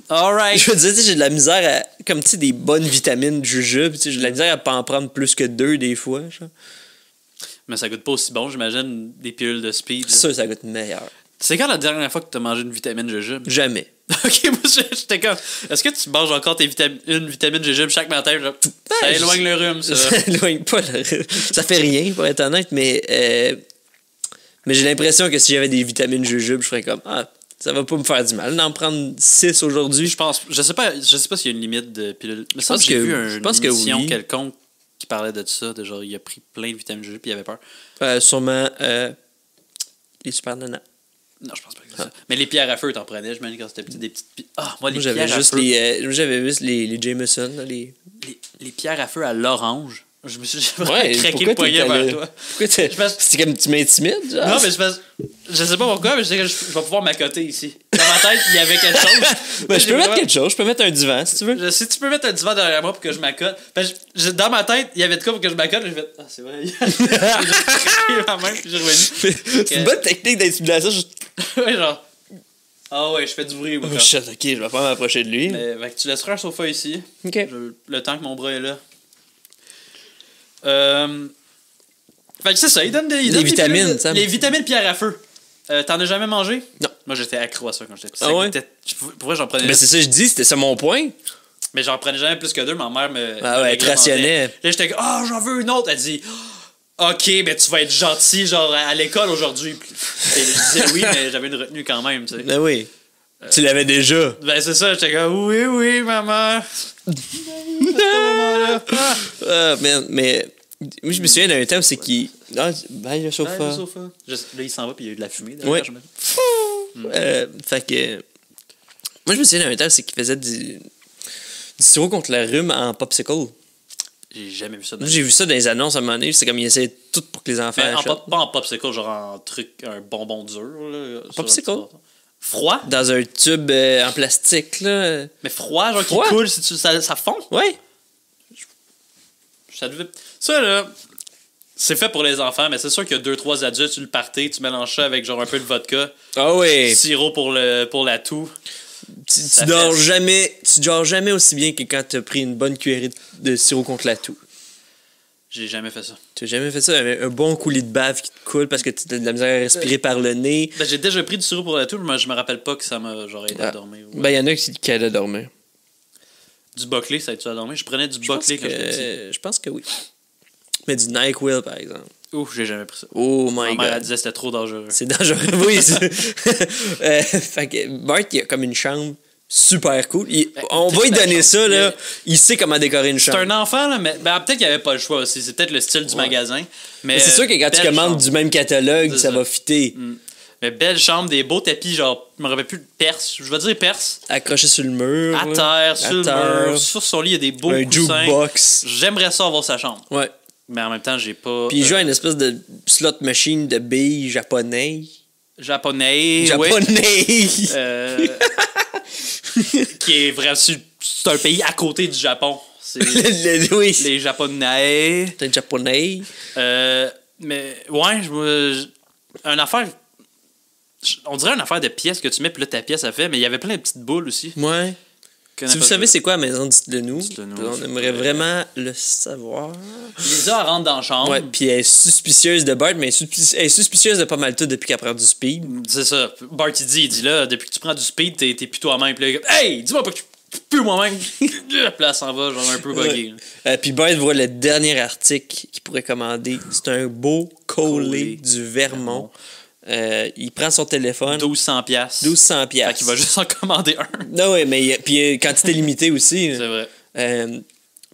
Alright.
Je veux dire, j'ai de la misère à, comme tu sais, des bonnes vitamines jujubes, j'ai de la misère à pas en prendre plus que 2 des fois. Genre.
Mais ça goûte pas aussi bon, j'imagine, des pilules de speed.
Ça goûte meilleur.
C'est quand la dernière fois que tu as mangé une vitamine jujube?
Jamais.
Ok, moi j'étais comme. Est-ce que tu manges encore une vitamine jujube chaque matin? Genre, ça éloigne le rhume, ça.
Ça éloigne pas le rhume. Ça fait rien, pour être honnête, mais j'ai l'impression que si j'avais des vitamines jujubes, je ferais comme ça va pas me faire du mal d'en prendre 6 aujourd'hui.
Je sais pas s'il y a une limite de pilules. Mais ça, j'ai vu une émission quelconque qui parlait de ça, de genre il a pris plein de vitamines jujubes puis il avait peur.
Sûrement les super nanas.
Non, je pense pas que c'est ça. Mais les pierres à feu, t'en prenais, je me dis quand c'était petit, des petites pierres. Moi,
j'avais juste les Jameson.
Les pierres à feu à l'orange. Je me suis
craqué le poignet vers toi. Pourquoi c'est comme tu m'intimides, genre?
Non, mais je sais pas pourquoi, mais je sais que je vais pouvoir m'accoter ici. Dans ma tête, il y avait quelque chose.
Je peux mettre quelque chose, je peux mettre un divan si tu veux.
Si tu peux mettre un divan derrière moi pour que je m'accote. Dans ma tête, il y avait de quoi pour que je m'accote, j'ai fait c'est vrai. J'ai craqué ma main, puis j'ai revenu.
C'est une bonne technique d'intimidation.
Ouais, genre. Ouais, je fais du bruit.
Ok, je vais pas m'approcher de lui.
Fait que tu laisseras un sofa ici.
Ok.
Le temps que mon bras est là. Fait que c'est ça, il donne
des vitamines.
Les vitamines pierre à feu. T'en as jamais mangé?
Non.
Moi, j'étais accro à ça quand j'étais petit.
Ah ouais?
Pour vrai, j'en prenais...
Mais c'est ça que je dis, c'était ça mon point.
Mais j'en prenais jamais plus que 2. Ma mère me...
Ah ouais, elle te rationnait.
Là, j'étais comme, j'en veux une autre. Elle dit, OK, mais tu vas être gentil, genre, à l'école aujourd'hui. Et je disais oui, mais j'avais une retenue quand même, tu sais.
Ben oui. Tu l'avais déjà.
Ben c'est ça, j'étais comme, oui, maman.
Mais moi, je me souviens d'un temps où c'est qu'il... Ah, ben, le sofa.
Ouais, le sofa. Là, il s'en va, puis il y a eu de la fumée.
Ouais. Fait que... Moi, je me souviens d'un temps où c'est qu'il faisait du sirop contre le rhume en popsicle.
J'ai jamais vu ça.
J'ai vu ça dans les annonces à un moment donné. C'est comme il essayait tout pour que les enfants achètent.
Pas en popsicle, genre en truc, un bonbon dur. Là,
popsicle?
Froid?
Dans un tube en plastique, là.
Mais froid, genre qui coule, si ça fond?
Ouais.
Ça, là, c'est fait pour les enfants, mais c'est sûr qu'il y a 2-3 adultes, tu le partais, tu mélanges ça avec genre un peu de vodka.
Ah oui.
Sirop pour la toux.
Tu dors jamais aussi bien que quand tu as pris une bonne cuillerée de sirop contre la toux.
J'ai jamais fait ça.
Tu n'as jamais fait ça? Un bon coulis de bave qui te coule parce que tu as de la misère à respirer par le nez.
Ben, j'ai déjà pris du sirop pour la toux, mais je me rappelle pas que ça m'a genre aidé à dormir.
Ben, il y en a qui aident à dormir.
Du Buckley, ça aide-tu à dormir? Je prenais du Buckley quand j'étais petit.
Je pense que oui. Mais du NyQuil, par exemple.
Ouf, j'ai jamais pris ça.
Oh my God.
Ma mère, elle disait que c'était trop dangereux.
C'est dangereux, oui. Fait que Bart, il a comme une chambre super cool. On va lui donner ça, là. Il sait comment décorer une chambre.
C'est un enfant, là, mais peut-être qu'il n'y avait pas le choix aussi. C'est peut-être le style du magasin. Mais
c'est sûr que quand tu commandes du même catalogue, ça va fitter.
Mais belle chambre, des beaux tapis, genre, je me rappelle plus de perse. Je vais dire perse.
Accroché sur le mur.
À terre, sur le mur. Sur son lit, il y a des beaux coussins. Un
jukebox.
J'aimerais ça avoir sa chambre.
Ouais.
Mais en même temps, j'ai pas...
Puis il joue à une espèce de slot machine de billes japonais.
Japonais. Qui est vrai, c'est un pays à côté du Japon.
Oui.
Les Japonais.
Les Japonais.
Mais, ouais, une affaire... On dirait une affaire de pièces que tu mets, puis là, ta pièce, elle fait. Mais il y avait plein de petites boules aussi.
Ouais. Si vous savez c'est quoi la maison, dites-le nous. On aimerait vraiment le savoir.
Lisa, elle rentre dans la chambre.
Ouais, puis elle est suspicieuse de Bart, mais elle est suspicieuse de pas mal tout depuis qu'elle prend du speed.
C'est ça. Bart, il dit là, depuis que tu prends du speed, t'es plus toi-même. Puis là, hey, dis-moi pas que je suis plus moi-même. Puis là, elle s'en va, genre un peu buggé.
Puis Bart voit le dernier article qu'il pourrait commander. C'est un beau collet du Vermont. Il prend son téléphone.
1200$.
1200$.
Fait qu'il va juste en commander un.
Non, oui, mais puis quantité limitée aussi.
C'est vrai.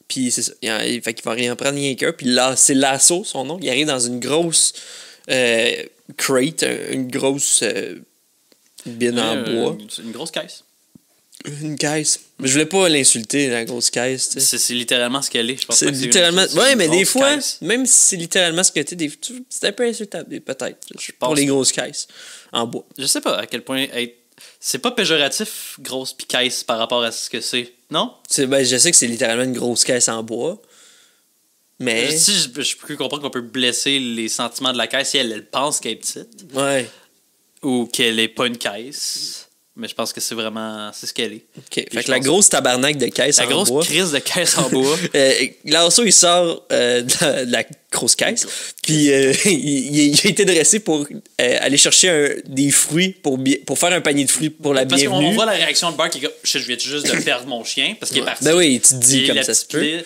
Puis c'est ça. Fait qu'il va rien prendre rien qu'un. Puis là, c'est Lasso, son nom. Il arrive dans une grosse crate, une grosse bine en bois.
Une grosse caisse.
Une caisse. Mais je voulais pas l'insulter, la grosse caisse.
C'est littéralement ce qu'elle est. Je pense
c'est littéralement. Ouais, mais des fois, même si c'est littéralement ce que tu es, c'est un peu insultable, peut-être. Pour les grosses caisses en bois.
Je sais pas à quel point. C'est pas péjoratif, grosse pis caisse par rapport à ce que c'est. Non?
Ben, je sais que c'est littéralement une grosse caisse en bois. Mais.
Je peux comprendre qu'on peut blesser les sentiments de la caisse si elle pense qu'elle est petite.
Ouais.
Ou qu'elle est pas une caisse. Mais je pense que c'est vraiment... C'est ce qu'elle est.
OK. Fait que la grosse tabarnak de caisse en bois...
La grosse crise de caisse en bois.
Lasso, il sort de la grosse caisse. Puis il a été dressé pour aller chercher des fruits pour faire un panier de fruits pour la bienvenue.
Parce qu'on voit la réaction de Bart qui est comme... Je viens juste de perdre mon chien parce qu'il est parti.
Ben oui, tu te dis comme ça se peut.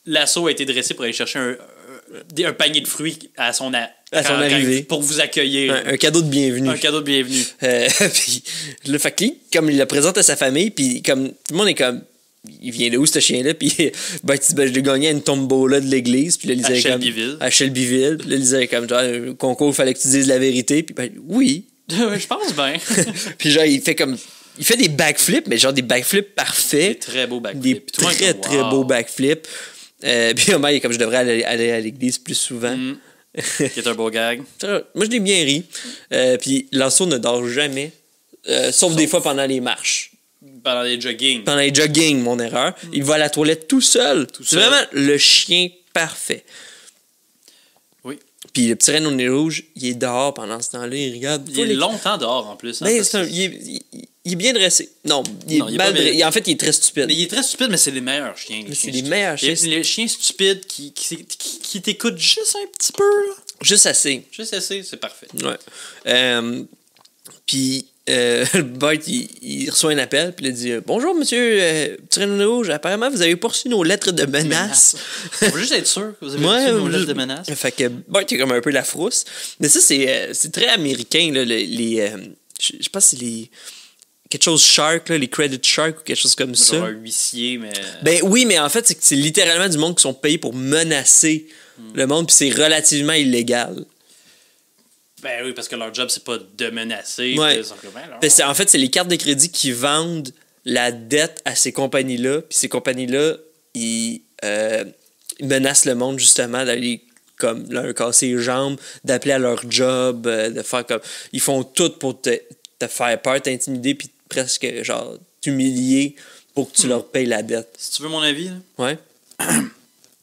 Lasso a été dressé pour aller chercher un panier de fruits à son
arrivée.
Pour vous accueillir.
Un cadeau de bienvenue.
Un cadeau de bienvenue.
Puis le fait que comme il le présente à sa famille, puis comme tout le monde est comme... Il vient de où ce chien-là? Puis ben, je l'ai gagné à une tombola de l'église. Puis là,
à Shelbyville.
À Shelbyville. Puis là, il disait comme genre, un concours, il fallait que tu dises la vérité. Puis ben oui.
Je pense bien.
Puis genre, il fait des backflips, mais genre des backflips parfaits.
Des très beaux backflips.
Des très beaux backflips. Puis il est comme je devrais aller à l'église plus souvent.
Qui est un beau gag.
Moi, je l'ai bien ri. Puis Lasso ne dort jamais, sauf des fois pendant les marches.
Pendant les jogging.
Pendant les jogging, mon erreur. Il va à la toilette tout seul. C'est vraiment le chien parfait.
Oui.
Puis le petit renne au nez rouge, il est dehors pendant ce temps-là. Il regarde.
Il est longtemps dehors en plus. Hein,
il est bien dressé. Non, il est mal dressé. En fait, il est très stupide.
Mais il est très stupide, mais c'est les meilleurs chiens.
C'est les meilleurs chiens.
Les chiens stupides qui t'écoutent juste un petit peu. Là.
Juste assez.
Juste assez, c'est parfait.
Ouais. Puis, Bart, il reçoit un appel, puis il dit « Bonjour, monsieur Tyranno Rouge, apparemment, vous avez reçu nos lettres de menace. »
On veut juste être sûr que vous avez reçu nos lettres de menace.
Fait que Bart, il a comme un peu la frousse. Mais ça, c'est très américain, là, je pense que c'est les... quelque chose shark, là, les credit shark ou quelque chose comme ça.
Un huissier, mais...
Ben oui, mais en fait, c'est littéralement du monde qui sont payés pour menacer le monde, puis c'est relativement illégal.
Ben oui, parce que leur job, c'est pas de menacer.
Ouais. En fait, c'est les cartes de crédit qui vendent la dette à ces compagnies-là, puis ces compagnies-là, ils menacent le monde, justement, d'aller comme leur casser les jambes, d'appeler à leur job, de faire comme... Ils font tout pour te faire peur, t'intimider, puis presque, genre, t'humilier pour que tu leur payes la dette.
Si tu veux mon avis, là,
ouais.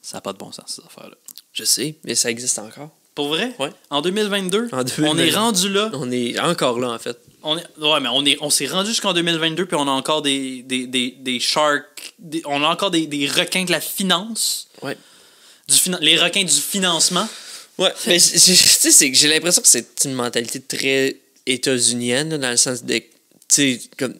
Ça n'a pas de bon sens, ces affaires-là.
Je sais, mais ça existe encore.
Pour vrai?
Ouais.
En 2022, on est rendu là.
On est encore là, en fait.
Ouais, mais on s'est rendu jusqu'en 2022, puis on a encore des sharks, on a encore des requins de la finance.
Ouais.
Les requins du financement.
Ouais, mais tu sais, j'ai l'impression que c'est une mentalité très états-unienne, là, dans le sens de, tu sais, comme,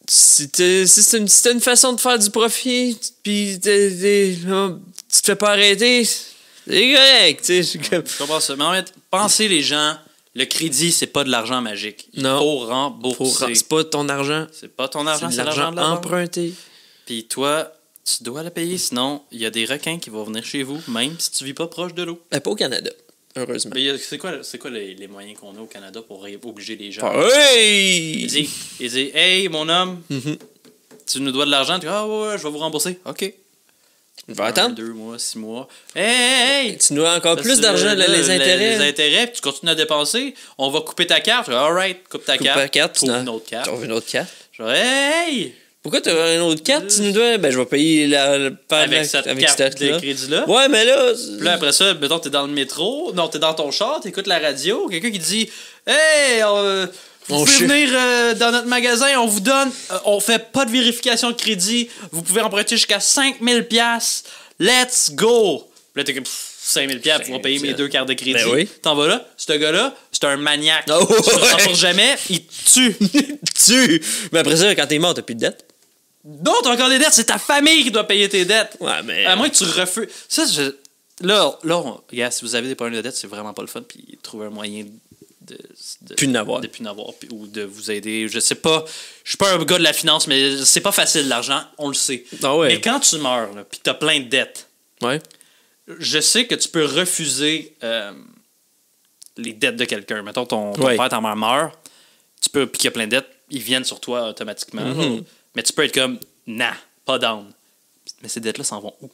si c'est une façon de faire du profit, puis tu te fais pas arrêter, c'est correct, tu sais.
Je comprends ça. Mais en fait, pensez les gens, le crédit, c'est pas de l'argent magique. Il faut rembourser.
C'est pas ton argent.
C'est pas ton argent, c'est l'argent de la banque.
Emprunté.
Puis toi, tu dois le payer, sinon il y a des requins qui vont venir chez vous, même si tu vis pas proche de l'eau.
Pas au Canada, heureusement.
Mais c'est quoi les moyens qu'on a au Canada pour obliger les gens?
Hey!
Il dit hey, mon homme, tu nous dois de l'argent. Tu dis, ouais, je vais vous rembourser. OK.
On va attendre.
2 mois, 6 mois. Hey!
Tu nous dois encore plus d'argent, les intérêts.
Les intérêts, puis tu continues à dépenser. On va couper ta carte. All right, coupe ta carte.
Trouve
une autre carte.
Trouve une autre carte.
Genre, hey!
Pourquoi tu as une autre carte? Tu nous dois. Ben, je vais payer
avec cette carte de crédit-là.
Ouais, mais là.
Puis là, après ça, mettons, t'es dans le métro. Non, t'es dans ton char, t'écoutes la radio. Quelqu'un qui dit hey, vous pouvez venir dans notre magasin, on vous donne. On fait pas de vérification de crédit. Vous pouvez emprunter jusqu'à 5 000$. Let's go! Puis là, t'es comme 5 000$ pour payer mes 2 cartes de crédit.
Ben oui.
T'en vas là, ce gars-là, c'est un maniaque. Tu le rembourses jamais, il te tue.
tue! Mais après ça, quand t'es mort, t'as plus de dette.
Non, t'as encore des dettes, c'est ta famille qui doit payer tes dettes.
Ouais, mais.
À moins que tu refuses. Ça, regarde, si vous avez des problèmes de dette, c'est vraiment pas le fun. Puis trouver un moyen de
plus n'avoir.
Ou de vous aider. Je sais pas. Je suis pas un gars de la finance, mais c'est pas facile l'argent, on le sait.
Ah ouais.
Mais quand tu meurs, là, puis t'as plein de dettes,
ouais.
Je sais que tu peux refuser les dettes de quelqu'un. Mettons, ton père, ta mère meurt, tu peux, puis qu'il y a plein de dettes, ils viennent sur toi automatiquement. Mais tu peux être comme, nah, pas down. Mais ces dettes-là s'en vont où?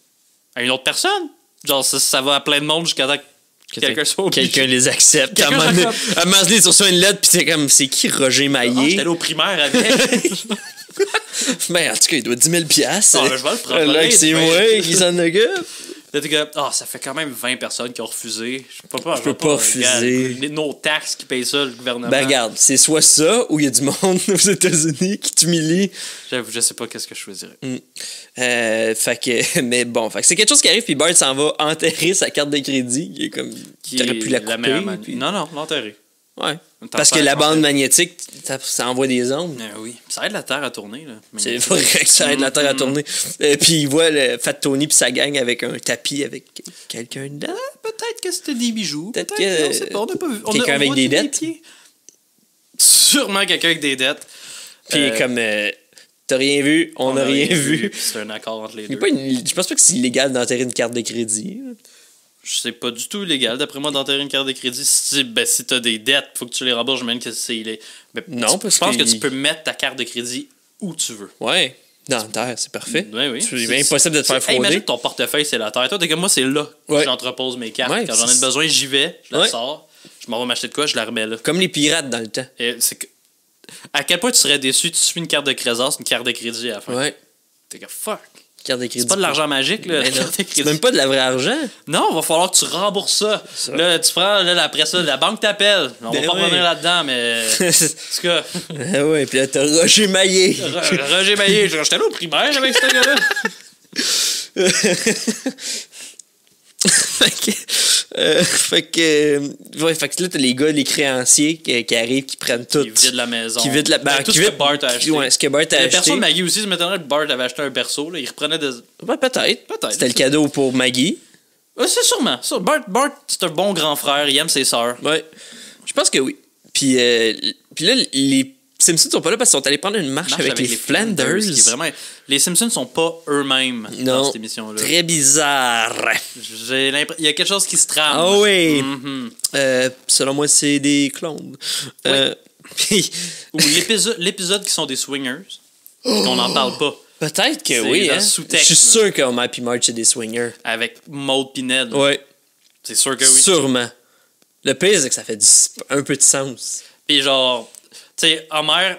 À une autre personne? Genre, ça va à plein de monde jusqu'à temps que quelqu'un soit obligé.
Quelqu'un les accepte. À un moment donné, tu reçois une lettre, puis c'est comme, c'est qui Roger Maillet?
J'étais allé au primaire avec.
Ben, en tout cas, il doit 10 000$.
Je vais le prendre.
Là, c'est moi qui s'en occupe.
Là, t'es comme, ça fait quand même 20 personnes qui ont refusé. Je
peux pas refuser.
Nos taxes qui payent ça, le gouvernement.
Ben, regarde, c'est soit ça, ou il y a du monde aux États-Unis qui t'humilie.
J'avoue, je sais pas qu'est-ce que je choisirais.
Fait que, mais bon, fait que c'est quelque chose qui arrive, puis Bart s'en va enterrer sa carte de crédit. Qui aurait pu la couper. Puis...
Non, l'enterrer.
Ouais. Parce que la bande magnétique, ça envoie des ondes.
Oui. Ça aide la Terre à tourner. Là.
C'est vrai que ça aide la Terre à tourner. Puis il voit le Fat Tony puis sa gang avec un tapis avec quelqu'un dedans.
Peut-être que c'était des bijoux.
Peut-être que...
On sait pas, on n'a pas vu.
Quelqu'un avec des dettes.
Sûrement quelqu'un avec des dettes.
Puis comme... T'as rien vu, on n'a rien vu.
C'est un accord entre les deux.
Je pense pas que c'est illégal d'enterrer une carte de crédit.
Je sais pas du tout illégal, d'après moi, d'enterrer une carte de crédit. Si t'as des dettes, faut que tu les rembourses. Je me dis que c'est illégal.
Non,
parce que je pense que tu peux mettre ta carte de crédit où tu veux.
Ouais, dans la terre, c'est parfait.
Oui.
C'est impossible de te faire frauder.
Imagine que ton portefeuille, c'est la terre. Toi, t'es comme moi, c'est là que j'entrepose mes cartes. Quand j'en ai besoin, j'y vais, je la sors, je m'en vais m'acheter de quoi, je la remets là.
Comme les pirates dans le temps.
À quel point tu serais déçu, tu suis une carte de crédit, une carte de crédit à la fin.
Ouais.
T'es comme fuck.
Carte de crédit.
C'est pas de l'argent magique, là.
C'est même pas de la vraie argent.
Non, il va falloir que tu rembourses ça. Là, tu prends, après ça, la banque t'appelle. On va pas revenir là-dedans, mais. En tout cas.
Ouais, puis là, t'as Roger Maillet.
Roger Maillet. J'étais allé au primaire avec ce gars-là.
Fait que là, t'as les gars, les créanciers qui arrivent, qui prennent tout.
Qui vident la maison.
Qui vident
tout ce que Bart a acheté.
Ouais, ce que Bart a acheté.
Le perso de Maggie aussi, je m'étonnerais que Bart avait acheté un berceau. Là. Il reprenait des...
Ouais, peut-être. C'était le cadeau pour Maggie.
C'est sûrement. Bart, c'est un bon grand frère. Il aime ses sœurs.
Ouais. Je pense que oui. Puis là, les Simpsons sont pas là parce qu'ils sont allés prendre une marche avec les Flanders.
Qui est vraiment... Les Simpsons sont pas eux-mêmes dans cette émission-là.
Très bizarre.
Il y a quelque chose qui se trame.
Ah oui. Selon moi, c'est des clones.
Oui. Ou l'épisode qui sont des swingers. Qu'on n'en parle pas.
Peut-être que oui. Hein? Je suis sûr que Homer et Marge, c'est des swingers.
Avec Maud et Ned.
Oui.
C'est sûr que oui.
Sûrement. Le pire, c'est que ça fait un peu de sens.
Puis genre, tu sais, Homer,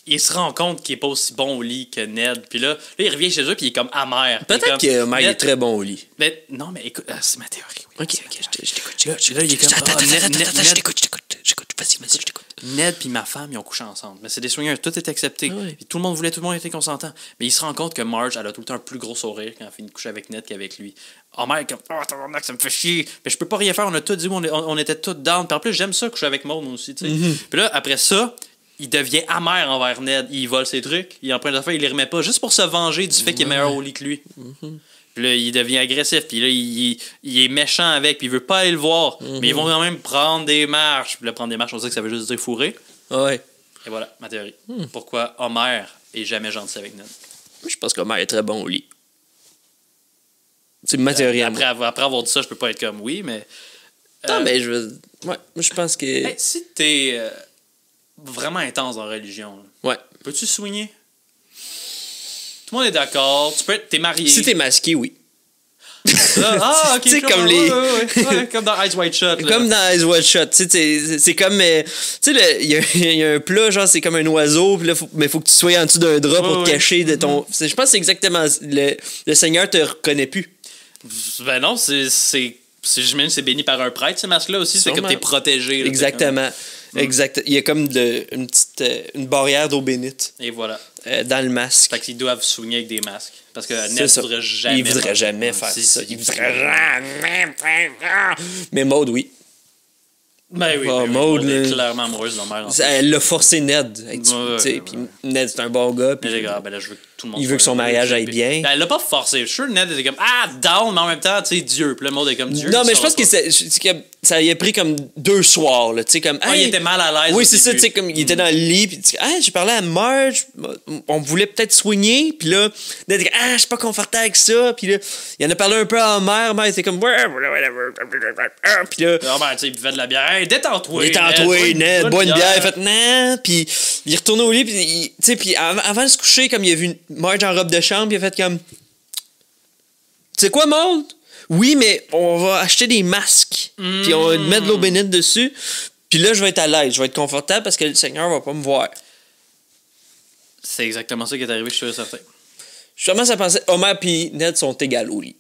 il se rend compte qu'il est pas aussi bon au lit que Ned. Puis là, il revient chez eux puis il est comme amer.
Peut-être que Homer est très bon au lit.
Mais, non, mais écoute, c'est ma théorie. Oui.
Ok, je t'écoute.
Là, il est comme...
Je t'écoute. Vas-y, je t'écoute.
Ned puis ma femme, ils ont couché ensemble. Mais c'est des swingers, tout est accepté. Puis tout le monde était consentant. Mais il se rend compte que Marge, elle a tout le temps un plus gros sourire quand elle finit de coucher avec Ned qu'avec lui. Homer est comme, ça me fait chier. Mais je peux pas rien faire, on a tout dit, on était tous down. Puis en plus, j'aime ça coucher avec Maud aussi, tu sais. Puis là, après ça, il devient amer envers Ned. Il vole ses trucs, il emprunte l'affaire, il les remet pas, juste pour se venger du fait qu'il est meilleur au lit que lui. Puis là, il devient agressif, puis là, il est méchant avec, puis il veut pas aller le voir. Mais ils vont quand même prendre des marches. Puis là, prendre des marches, on sait que ça veut juste dire fourrer.
Ouais.
Et voilà, ma théorie. Pourquoi Homer est jamais gentil avec Ned.
Je pense qu'Homer est très bon au lit. C'est ma théorie.
Après avoir dit ça, je peux pas être comme oui, mais...
Non, mais je pense que...
Hey, si t'es vraiment intense en religion,
ouais.
Peux-tu swinguer? Tout le monde est d'accord. T'es marié.
Si t'es masqué, oui.
Ok.
Tu sais, comme
ouais, comme dans Eyes Wide Shut. Là.
Comme dans Eyes Wide Shut. C'est comme... tu sais, il y a un plat, genre, c'est comme un oiseau, puis là, mais faut que tu sois en dessous d'un drap pour te cacher de ton... Je pense que c'est exactement... Le Seigneur te reconnaît plus.
Ben non, j'imagine c'est béni par un prêtre, ces masques-là aussi. C'est comme t'es protégé. Là,
exactement. Exact. Il y a comme une barrière d'eau bénite.
Et voilà.
Dans le masque.
Fait qu'ils doivent soigner avec des masques. Parce que Ned voudrait jamais
faire ça. Il voudrait jamais faire ça. Mais Maud, oui.
Ben oui, Maud est clairement amoureuse de la mère.
Elle l'a forcé Ned. Puis Ned, c'est un bon gars. Puis
ben là, je veux que tout le monde
il veut que son mariage aille bien.
Ben, elle l'a pas forcé. Je suis sûr que Ned était comme down, mais en même temps, tu sais, Dieu. Puis le monde est comme Dieu.
Non, mais je pense que ça y a pris comme 2 soirs. Là, comme,
il était mal à l'aise.
Oui, c'est ça. Comme, il était dans le lit. Puis j'ai parlé à Marge. On voulait peut-être soigner. Puis là, Ned était comme, je suis pas confortable avec ça. Puis là, il en a parlé un peu à Homer. Homer était comme, puis là,
il buvait de la bière. Hey, détends-toi.
Ned. Bois une bière. Fait, non. Puis il est retourné au lit. Puis avant de se coucher, comme il a vu Marge en robe de chambre, il a fait comme, tu sais quoi, Maud? Oui, mais on va acheter des masques. Puis on va mettre de l'eau bénite dessus. Puis là, je vais être à l'aise. Je vais être confortable parce que le Seigneur va pas me voir.
C'est exactement ça qui est arrivé, je suis certain.
Je commence à penser Homer et Ned sont égaux au lit.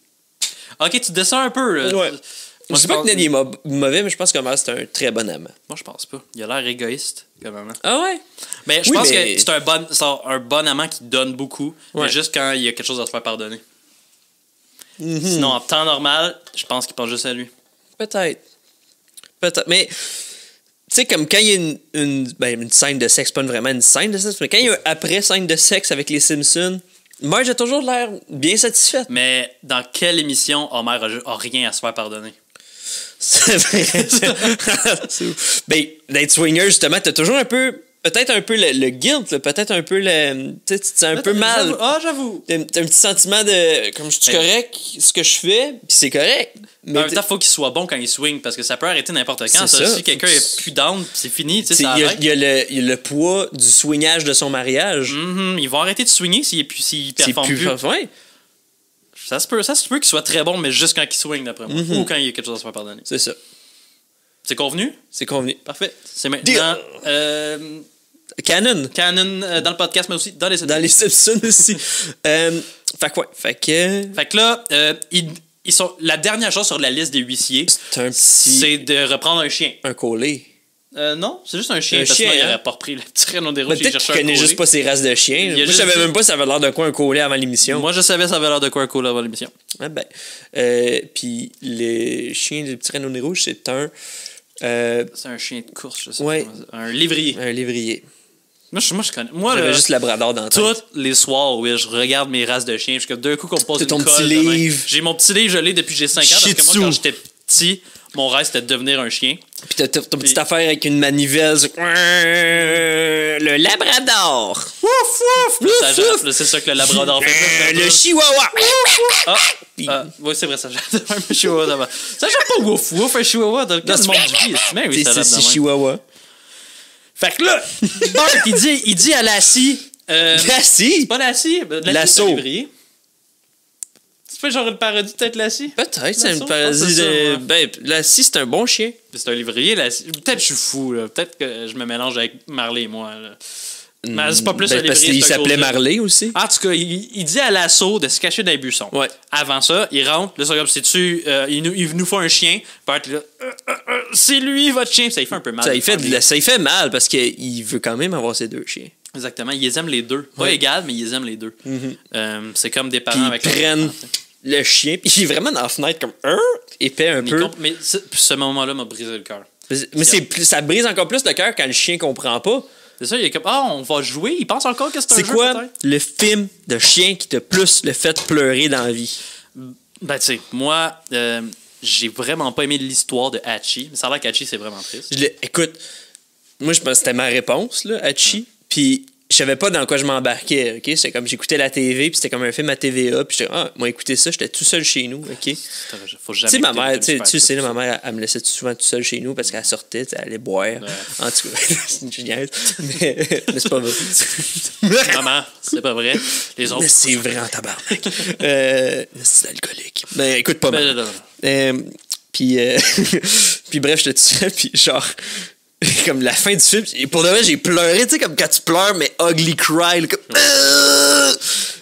Ok, tu descends un peu. Là.
Ouais. Je sais pas que Ned est mauvais, mais je pense qu'Homer, c'est un très bon amant.
Moi, je pense pas. Il a l'air égoïste, comme amant.
Ah ouais?
Mais je pense que c'est un bon amant qui donne beaucoup, mais juste quand il y a quelque chose à se faire pardonner. Sinon, en temps normal, je pense qu'il pense juste à lui.
Peut-être. Mais, tu sais, comme quand il y a une scène de sexe, pas vraiment une scène de sexe, mais quand il y a un après-scène de sexe avec les Simpsons, moi, j'ai toujours l'air bien satisfaite.
Mais dans quelle émission Homer a rien à se faire pardonner?
C'est vrai. Ben, d'être swinger, justement, t'as toujours un peu... Peut-être un peu le guilt, là, peut-être un peu le... Tu sais, tu te sens un peu mal.
J'avoue.
T'as un petit sentiment de... Comme, je suis correct, ce que je fais, puis c'est correct.
Mais en même temps, il faut qu'il soit bon quand il swing, parce que ça peut arrêter n'importe quand. Si quelqu'un est plus down, c'est fini, tu sais, ça arrête.
Il y a le poids du swingage de son mariage.
Ils vont arrêter de swinger s'il performe plus.
Ouais.
Ça se peut qu'il soit très bon, mais juste quand il swing, d'après moi. Ou quand il y a quelque chose à se faire pardonner.
C'est ça.
C'est convenu?
C'est convenu.
Parfait. C'est maintenant...
Canon
dans le podcast, mais aussi dans les Simpsons.
Dans les Simpsons aussi. Fait que
là, ils sont... La dernière chose sur la liste des huissiers, c'est de reprendre un chien.
Un collet.
Non, c'est juste un chien. Parce que il n'aurait pas repris le petit Renault des Rouges.
Peut-être qu'il connaît juste pas ses races de chiens. Moi, je savais même pas ça avait l'air de quoi un collet avant l'émission.
Moi, je savais ça avait l'air de quoi un collet avant l'émission.
Ah ben. Puis le chien du petit Renault des Rouges, c'est un...
c'est un chien de course, je sais pas. Un lévrier.
Un lévrier.
Moi, je connais. Moi,
j'avais juste labrador dans la tête.
Tous les soirs, oui, je regarde mes races de chiens. Parce que d'un coup, qu'on me pose une
ton petit livre.
J'ai mon petit livre, je l'ai depuis j'ai 5 ans. Parce que moi, quand j'étais petit, mon rêve, c'était de devenir un chien.
Puis t'as ton petite affaire avec une manivelle. Le labrador.
Wouf, wouf. C'est ça que le labrador fait.
Le chihuahua.
Oui, c'est vrai, ça jappe un chihuahua d'abord. Ça jappe pas wouf, wouf, un chihuahua dans le monde du vie. Oui,
c'est chihuahua.
Fait que là, Bart, il dit à Lassie...
Lassie?
C'est pas Lassie?
L'assaut.
Tu fais genre une parodie de peut-être Lassie?
Peut-être, c'est une parodie de... Ben, Lassie, c'est un bon chien.
C'est un lévrier, Lassie. Peut-être que je suis fou, là. Peut-être que je me mélange avec Marley et moi, là. Mais c'est pas plus un lévrier.
Parce qu'il s'appelait Marley aussi.
En tout cas, il dit à l'assaut de se cacher dans les buissons.
Ouais.
Avant ça, il rentre, là, c'est comme si il nous fait un chien. Bart, là, c'est lui, votre chien. Ça lui fait un peu mal.
Ça lui fait mal parce qu'il veut quand même avoir ses deux chiens.
Exactement. Ils les aiment les deux. Pas égal, mais ils les aiment les deux. C'est comme des parents avec
ils prennent le chien, puis il est vraiment dans la fenêtre comme épais un peu.
Mais ce moment-là m'a brisé le cœur.
Mais ça brise encore plus le cœur quand le chien comprend pas.
C'est ça, il est comme on va jouer, il pense encore que c'est un jeu.
C'est quoi le film de chien qui t'a plus le fait pleurer dans la vie?
Ben, tu sais, moi, j'ai vraiment pas aimé l'histoire de Hachi. Mais ça a l'air qu'Hachi, c'est vraiment triste.
Écoute, moi, je pense que c'était ma réponse, là, Hachi. Puis je savais pas dans quoi je m'embarquais, OK? C'est comme j'écoutais la TV, puis c'était comme un film à TVA, puis j'étais moi écouter ça, j'étais tout seul chez nous, OK?
Faut jamais.
Tu sais, ma mère, tu sais, ma mère, elle me laissait souvent tout seul chez nous parce qu'elle sortait, elle allait boire. Ouais. En tout cas, c'est une géniale. Mais c'est pas vrai.
Maman, c'est pas vrai. Les autres.
Mais c'est vrai en tabarnak. C'est alcoolique. Ben écoute pas mal. Puis bref, j'étais tout seul, puis genre. Comme la fin du film, pour de vrai, j'ai pleuré, tu sais, comme quand tu pleures, mais ugly cry, là, comme...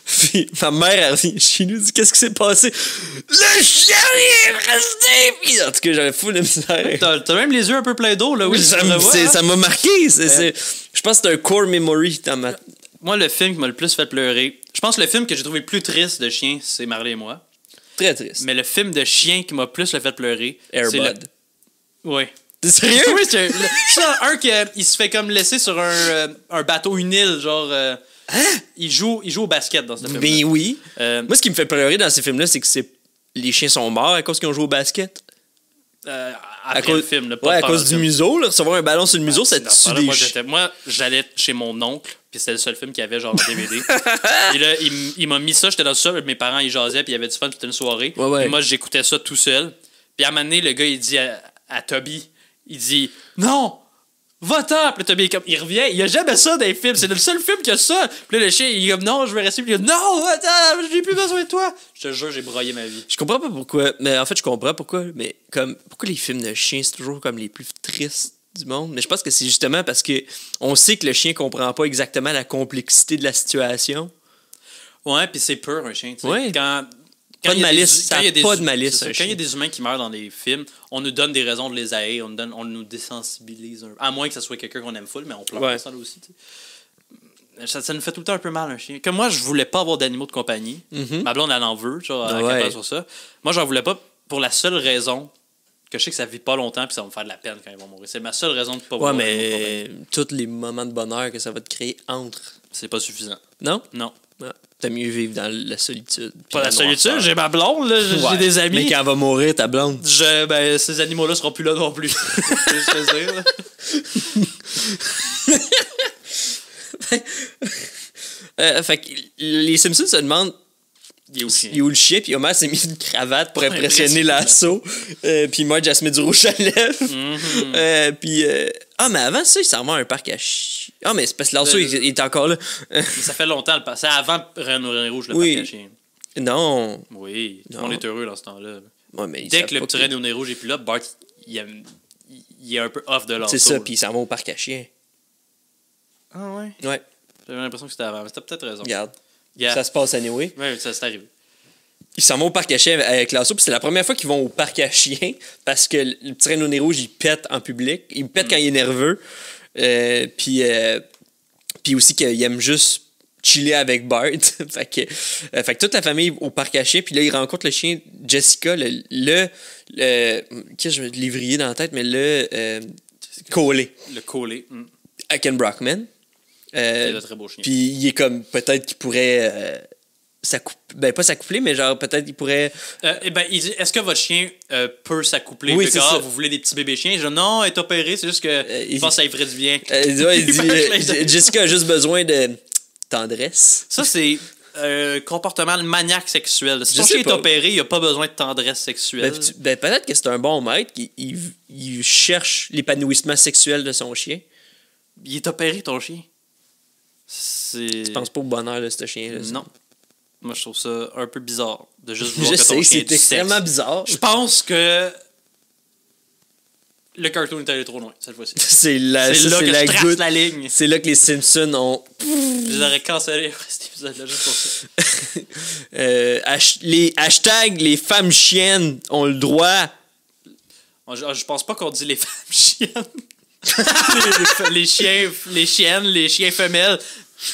Puis ma mère, elle revient chez nous, dit qu'est-ce qui s'est passé? Le chien est resté! Puis en tout cas, j'avais fou de misère.
T'as même les yeux un peu pleins d'eau, là, oui.
Ça m'a marqué. Je pense que c'est un core memory dans ma...
Moi, le film qui m'a le plus fait pleurer, je pense que le film que j'ai trouvé le plus triste de chien, c'est Marley et moi.
Très triste.
Mais le film de chien qui m'a plus le fait pleurer,
c'est Bud.
Oui.
T'es sérieux?
Oui, c'est un qui se fait comme laisser sur un bateau, une île, genre... Il joue au basket dans ce film-là.
Ben oui. Moi, ce qui me fait pleurer dans ces films-là, c'est que les chiens sont morts à cause qu'ils ont joué au basket.
Après le film. Là,
à cause du museau. Là, recevoir un ballon sur le museau, ça tue des chiens.
Moi, j'allais chez mon oncle, puis c'était le seul film qu'il y avait genre en DVD. Et là, il m'a mis ça, j'étais dans le sol, mes parents, ils jasaient, puis il y avait du fun, puis c'était une soirée.
Ouais.
Et moi, j'écoutais ça tout seul. Puis à un moment donné, le gars, il dit à Toby... Il dit non, va-t'en. Puis Toby, il revient. Il a jamais ça dans les films. C'est le seul film qui a ça. Puis là, le chien, il est comme non, je vais rester. Puis il dit non, attends, j'ai plus besoin de toi. Je te jure, j'ai broyé ma vie.
Je comprends pas pourquoi. Mais en fait, je comprends pourquoi. Mais comme pourquoi les films de chiens, c'est toujours comme les plus tristes du monde. Mais je pense que c'est justement parce que on sait que le chien comprend pas exactement la complexité de la situation.
Ouais, puis c'est pur un chien.
Ouais.
Pas
de malice, ça n'a pas de malice.
Quand il y a des humains qui meurent dans des films, on nous donne des raisons de les haïr, on nous désensibilise un peu. À moins que ce soit quelqu'un qu'on aime full, mais on pleure ça là aussi. Ça nous fait tout le temps un peu mal, un chien. Comme moi, je voulais pas avoir d'animaux de compagnie. Ma blonde, elle en veut, genre, elle sur ça. Moi, j'en voulais pas pour la seule raison que je sais que ça vit pas longtemps puis ça va me faire de la peine quand ils vont mourir. C'est ma seule raison de pas vouloir.
Mais tous les moments de bonheur que ça va te créer entre.
C'est pas suffisant.
Non?
Non.
T'as mieux vivre dans la solitude.
Pas la solitude, j'ai ma blonde, là, j'ai des amis.
Mais quand elle va mourir, ta blonde.
Ces animaux-là seront plus là non plus. C'est ce que je veux dire.
Fait que les Simpsons se demandent il est où le chien, puis Homer s'est mis une cravate pour impressionner l'assaut. Puis Marge, elle se met du rouge à lèvres. Puis... mais avant ça, il s'en va à un parc à chiens. Mais c'est parce que l'assaut, il est encore là.
Mais ça fait longtemps, c'est avant Reine Rouge, le parc à chiens.
Non.
Oui, tout le monde est heureux dans ce temps-là.
Ouais, mais
dès que le petit Reine Rouge est plus là, Bart, il est un peu off de l'assaut.
C'est ça, puis il s'en va au parc à chiens.
Ah ouais?
Ouais.
J'avais l'impression que c'était avant, mais t'as peut-être raison.
Regarde. Ça se passe anyway.
Oui, ça c'est arrivé.
ils s'en vont au parc à chiens avec Lasso, puis c'est la première fois qu'ils vont au parc à chiens parce que le petit reine au nez rouge, il pète en public. Il pète quand il est nerveux. Puis aussi qu'il aime juste chiller avec Bart. fait que toute la famille au parc à chiens, puis là, il rencontre le chien Jessica, qu'est-ce que je l'évrier dans la tête, mais Coley.
Le Coley.
À Ken Brockman.
C'est un très beau chien.
Puis il est comme, peut-être qu'il pourrait... pas s'accoupler, mais genre peut-être il pourrait...
il dit, est-ce que votre chien peut s'accoupler?
Oui, c'est ça.
Vous voulez des petits bébés chiens? Je dis, non, elle est opérée, c'est juste que il pense que ça lui ferait du bien.
Il dit, Jessica a juste besoin de tendresse.
Ça, c'est un comportement de maniaque sexuel. Si ton chien est opéré, il n'a pas besoin de tendresse sexuelle.
Peut-être que c'est un bon maître qui il cherche l'épanouissement sexuel de son chien.
Il est opéré, ton chien.
Tu penses pas au bonheur de ce chien-là?
Non. Moi, je trouve ça un peu bizarre de juste voir que ton chien
c'est extrêmement bizarre.
Je pense que le cartoon est allé trop loin cette fois-ci.
C'est là que je trace
la ligne.
C'est là que les Simpsons ont...
Je les aurais cancellés après cet épisode-là juste pour
ça. Les hashtags, les femmes chiennes ont le droit...
Je pense pas qu'on dit les femmes chiennes. les chiennes, les chiens femelles.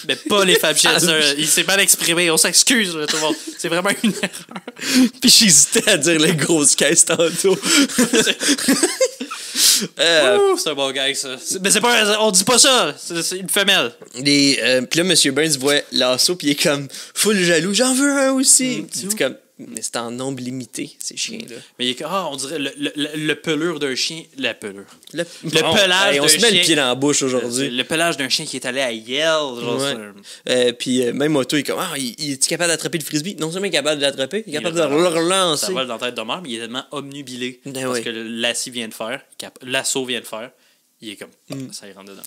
Mais pas les femmes chiennes. Il s'est mal exprimé. On s'excuse, tout le monde. C'est vraiment une erreur.
Puis j'hésitais à dire les grosses caisses tantôt.
C'est un bon gag, ça. Mais c'est pas... On dit pas ça. C'est une femelle.
Puis là, M. Burns voit Lasso, puis il est comme full jaloux. J'en veux un aussi. C'est comme... Mais c'est en nombre limité, ces chiens-là.
Mais on dirait le pelure d'un chien. La pelure.
Le pelage d'un chien. On se met le pied dans la bouche aujourd'hui.
Le pelage d'un chien qui est allé à Yale.
Puis même Otto, il est comme, il est capable d'attraper le frisbee? Non seulement il est capable de l'attraper, il est capable de le relancer.
Ça vole dans la tête d'Homer, mais il est tellement omnubilé. Parce que l'assaut vient de faire. Il est comme, ça y rentre dedans.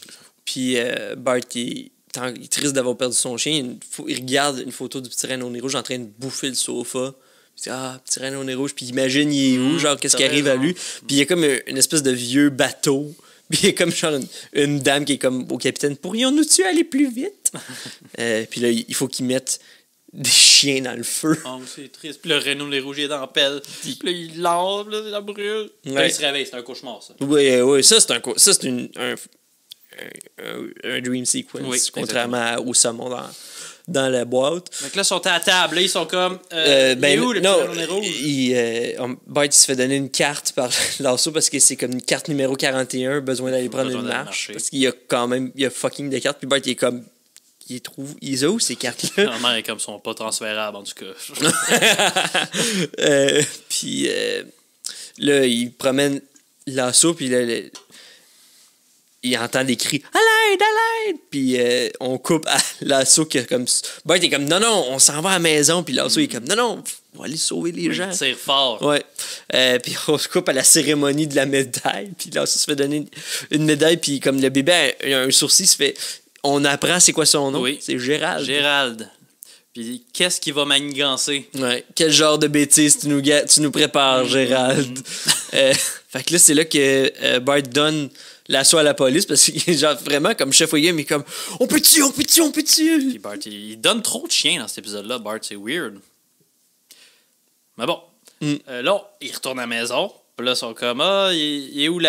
Puis Bart, il est triste d'avoir perdu son chien. Il regarde une photo du petit reine au nez rouge en train de bouffer le sofa. Il dit, petit reine au nez rouge. Puis il imagine, il est où, genre, qu'est-ce qui arrive à lui. Puis il y a comme une espèce de vieux bateau. Puis il y a comme genre une dame qui est comme au capitaine, pourrions-nous-tu aller plus vite? Puis là, il faut qu'ils mettent des chiens dans le feu.
Oh, c'est triste. Puis le Renault les rouges est dans la pelle. Puis là, il lave, là, ça brûle. Puis là, il se réveille. C'est un cauchemar, ça.
Oui. Ça, c'est un dream sequence, contrairement au saumon dans la boîte.
Donc là, ils sont à la table. Là, ils sont comme... il est où, le petit rouge?
Bart, il se fait donner une carte par Lasso parce que c'est comme une carte numéro 41, besoin d'aller prendre une marche. Parce qu'il y a fucking des cartes. Puis Bart, il est comme... Il a où ces cartes-là?
Ma mère est comme sont pas transférables, en tout cas.
Puis là, il promène Lasso, puis là, il entend des cris « À l'aide, à l'aide! » Puis on coupe à Lasso qui est comme... Bart est comme « Non, on s'en va à la maison. » Puis Lasso est comme « Non, on va aller sauver les gens. »
Il tire fort.
Ouais. Puis on se coupe à la cérémonie de la médaille. Puis Lasso se fait donner une médaille. Puis comme le bébé a un sourcil, se fait... On apprend c'est quoi son nom.
Oui.
C'est Gérald.
Gérald. Puis qu'est-ce qu'il va manigancer?
Ouais. Quel genre de bêtises tu nous prépares, Gérald? Fait que là, c'est là que Bart donne l'assaut à la police parce qu'il est genre vraiment comme chef au game, mais comme on peut-tu?
Puis Bart, il donne trop de chiens dans cet épisode-là, Bart, c'est weird. Mais bon. Là, il retourne à la maison. Puis là, ils sont comme, il est où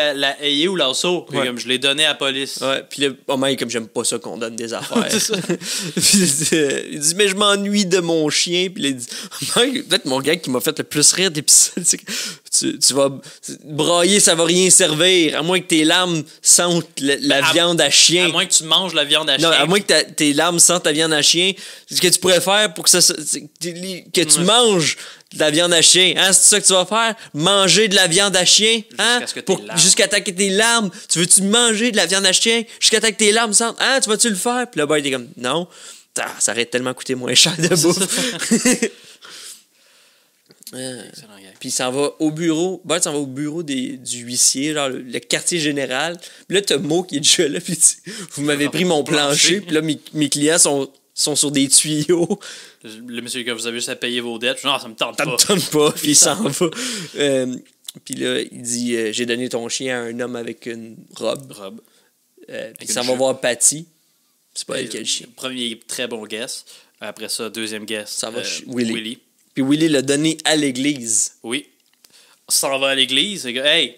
l'assaut? Ouais. Comme, je l'ai donné à la police.
Ouais, puis là, il est comme, j'aime pas ça qu'on donne des affaires. C'est ça. Il dit, mais je m'ennuie de mon chien. Puis là, il dit, peut-être mon gars qui m'a fait le plus rire d'épisode, c'est que tu vas brailler, ça va rien servir. À moins que tes larmes sentent la viande à chien.
À moins que tu manges la viande à chien.
Non, à moins que tes larmes sentent la viande à chien. Ce que tu pourrais faire pour que tu manges de la viande à chien. Hein? C'est ça que tu vas faire? Manger de la viande à chien? Hein? Jusqu'à temps que tes larmes. Tu veux-tu manger de la viande à chien? Jusqu'à temps que tes larmes sentent. Hein? Tu vas-tu le faire? Puis là, Bart, il est comme, non. Ça aurait tellement coûté moins cher de bouffe. Puis il s'en va au bureau. Bart s'en va au bureau du huissier, genre le quartier général. Puis là, t'as Mo qui est déjà là. Puis vous m'avez pris mon plancher. Puis là, mes clients sont sur des tuyaux.
Le monsieur, quand vous avez juste à payer vos dettes, non, ça me tente pas.
Ça me tente pas, puis il s'en va. Puis là, il dit j'ai donné ton chien à un homme avec une robe. Puis il s'en va voir Patty. C'est pas elle qui a le chien.
Premier très bon guess. Après ça, deuxième guess.
Ça va Willy. Puis Willie l'a donné à l'église.
Oui. On s'en va à l'église. Hey!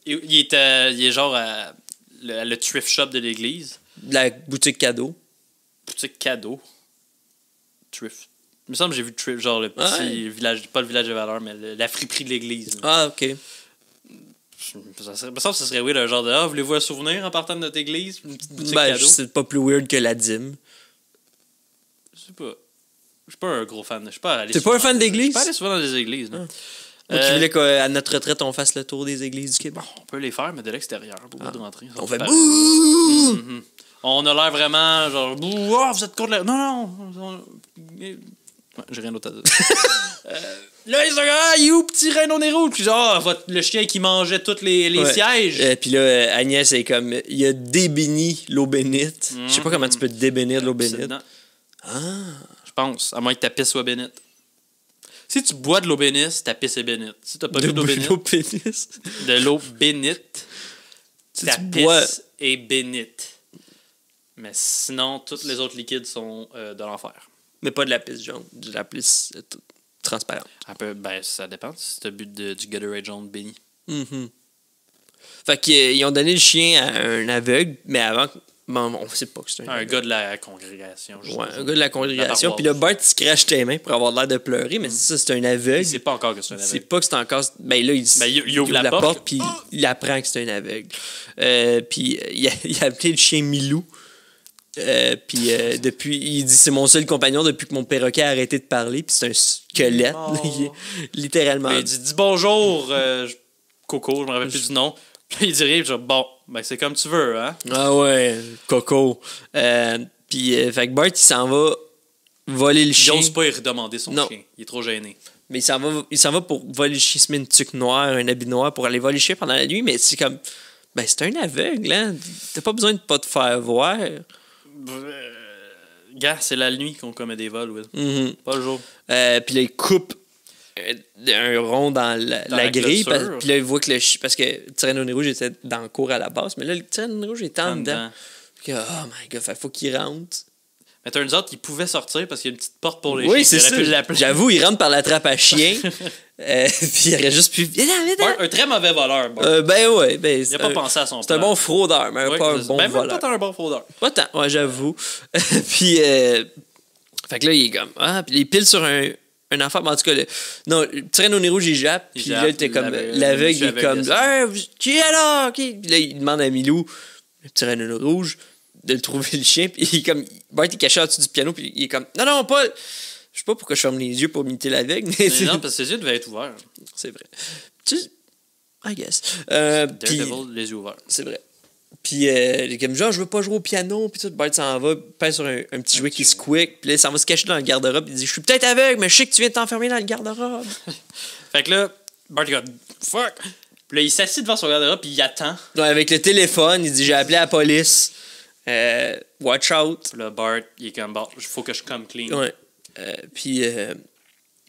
Il est genre à le thrift shop de l'église.
La boutique cadeau.
Boutique cadeau. Thrift. Il me semble que j'ai vu thrift, genre le petit village, pas le village de valeur, mais la friperie de l'église.
Ah, ok.
Il me semble que ce serait weird, un genre de voulez-vous un souvenir en partant de notre église? Une petite boutique cadeau.
C'est pas plus weird que la dîme.
Je sais pas. Je suis pas un gros fan. T'es pas
un fan d'église?
Je suis pas allé souvent dans des églises. Non.
Moi qui voulais qu'à notre retraite, on fasse le tour des églises du Québec.
On peut les faire, mais de l'extérieur. Beaucoup de rentrer.
On fait bouh!
On a l'air vraiment genre vous êtes contre la... Non. J'ai rien d'autre à dire. Là, ils sont il est où, petit Reino Nero? Puis genre, le chien qui mangeait tous les sièges.
Puis là, Agnès est comme, il a débéni l'eau bénite. Je sais pas comment tu peux bénir l'eau bénite.
Je pense, à moins que ta pisse soit bénite. Si tu bois de l'eau bénite, ta pisse est bénite. Si t'as pas de l'eau bénite, de l'eau bénite, ta pisse est bénite. Mais sinon, tous les autres liquides sont de l'enfer.
Mais pas de la pisse jaune, de la pisse transparente.
Ça dépend si t'as bu du Gatorade jaune béni.
Fait qu'ils ont donné le chien à un aveugle, mais avant... Bon, on sait pas que c'est
un gars de la congrégation.
Un gars de la congrégation. Puis là, Bart, il se crache tes mains pour avoir l'air de pleurer, mais c'est un aveugle. Il
sait pas encore que c'est un aveugle.
C'est pas que c'est encore... Ben là, il ouvre la porte, puis il apprend que c'est un aveugle. Puis il a appelé le chien Milou. Puis depuis, il dit c'est mon seul compagnon depuis que mon perroquet a arrêté de parler, puis c'est un squelette, littéralement.
Il dit bonjour, Coco, je me rappelle plus du nom. Puis il dit rien, genre c'est comme tu veux, hein.
Ah ouais, Coco. Puis fait que Bart, il s'en va voler le chien.
Il n'ose pas y redemander son chien, il est trop gêné.
Mais il s'en va pour voler le chien, il se met une tuque noire, un habit noir pour aller voler le chien pendant la nuit, mais c'est comme, c'est un aveugle, hein. T'as pas besoin de pas te faire voir.
Gars, c'est la nuit qu'on commet des vols, Will. Pas le jour.
Puis là, il coupe un rond dans la grille. Puis là, il voit que parce que Tyranno Rouge était dans le cours à la base, mais là, le Tyranno Rouge est en dedans. Puis oh my god, faut qu'il rentre.
Mais turns out, il pouvait sortir parce qu'il y a une petite porte pour les
chiens. Oui, c'est ça. J'avoue, il rentre par la trappe à chien. Puis il aurait juste pu...
Un très mauvais voleur.
Ouais.
Il n'a pas pensé à son plan.
C'est un bon fraudeur, mais pas un bon voleur.
Même pas un bon fraudeur.
Pas tant, ouais, j'avoue. Puis, fait que là, il est comme... puis il pile sur un enfant. Mais en tout cas, Tyranno Rouge, il jappe. Puis là, il était comme... L'aveugle, il est comme... Qui est là? Puis là, il demande à Milou, le Tyranno Rouge, de le trouver le chien. Puis il est comme... Bart est caché au-dessus du piano. Puis il est comme... Non, pas... Je sais pas pourquoi je ferme les yeux pour imiter l'aveugle.
Mais non, parce que ses yeux devaient être ouverts.
C'est vrai. I guess.
Daredevil, les yeux ouverts.
C'est vrai. Puis, il est comme genre, je veux pas jouer au piano. Puis tout, Bart s'en va, pèse sur un petit jouet qui squeak. Puis là, il s'en va se cacher dans le garde-robe. Il dit, je suis peut-être aveugle, mais je sais que tu viens de t'enfermer dans le garde-robe.
Fait que là, Bart, il dit, fuck. Puis là, il s'assit devant son garde-robe, puis il attend.
Ouais, avec le téléphone, il dit, j'ai appelé la police. Watch out.
Puis là, Bart, il est comme, il faut que je come clean.
Ouais. Puis,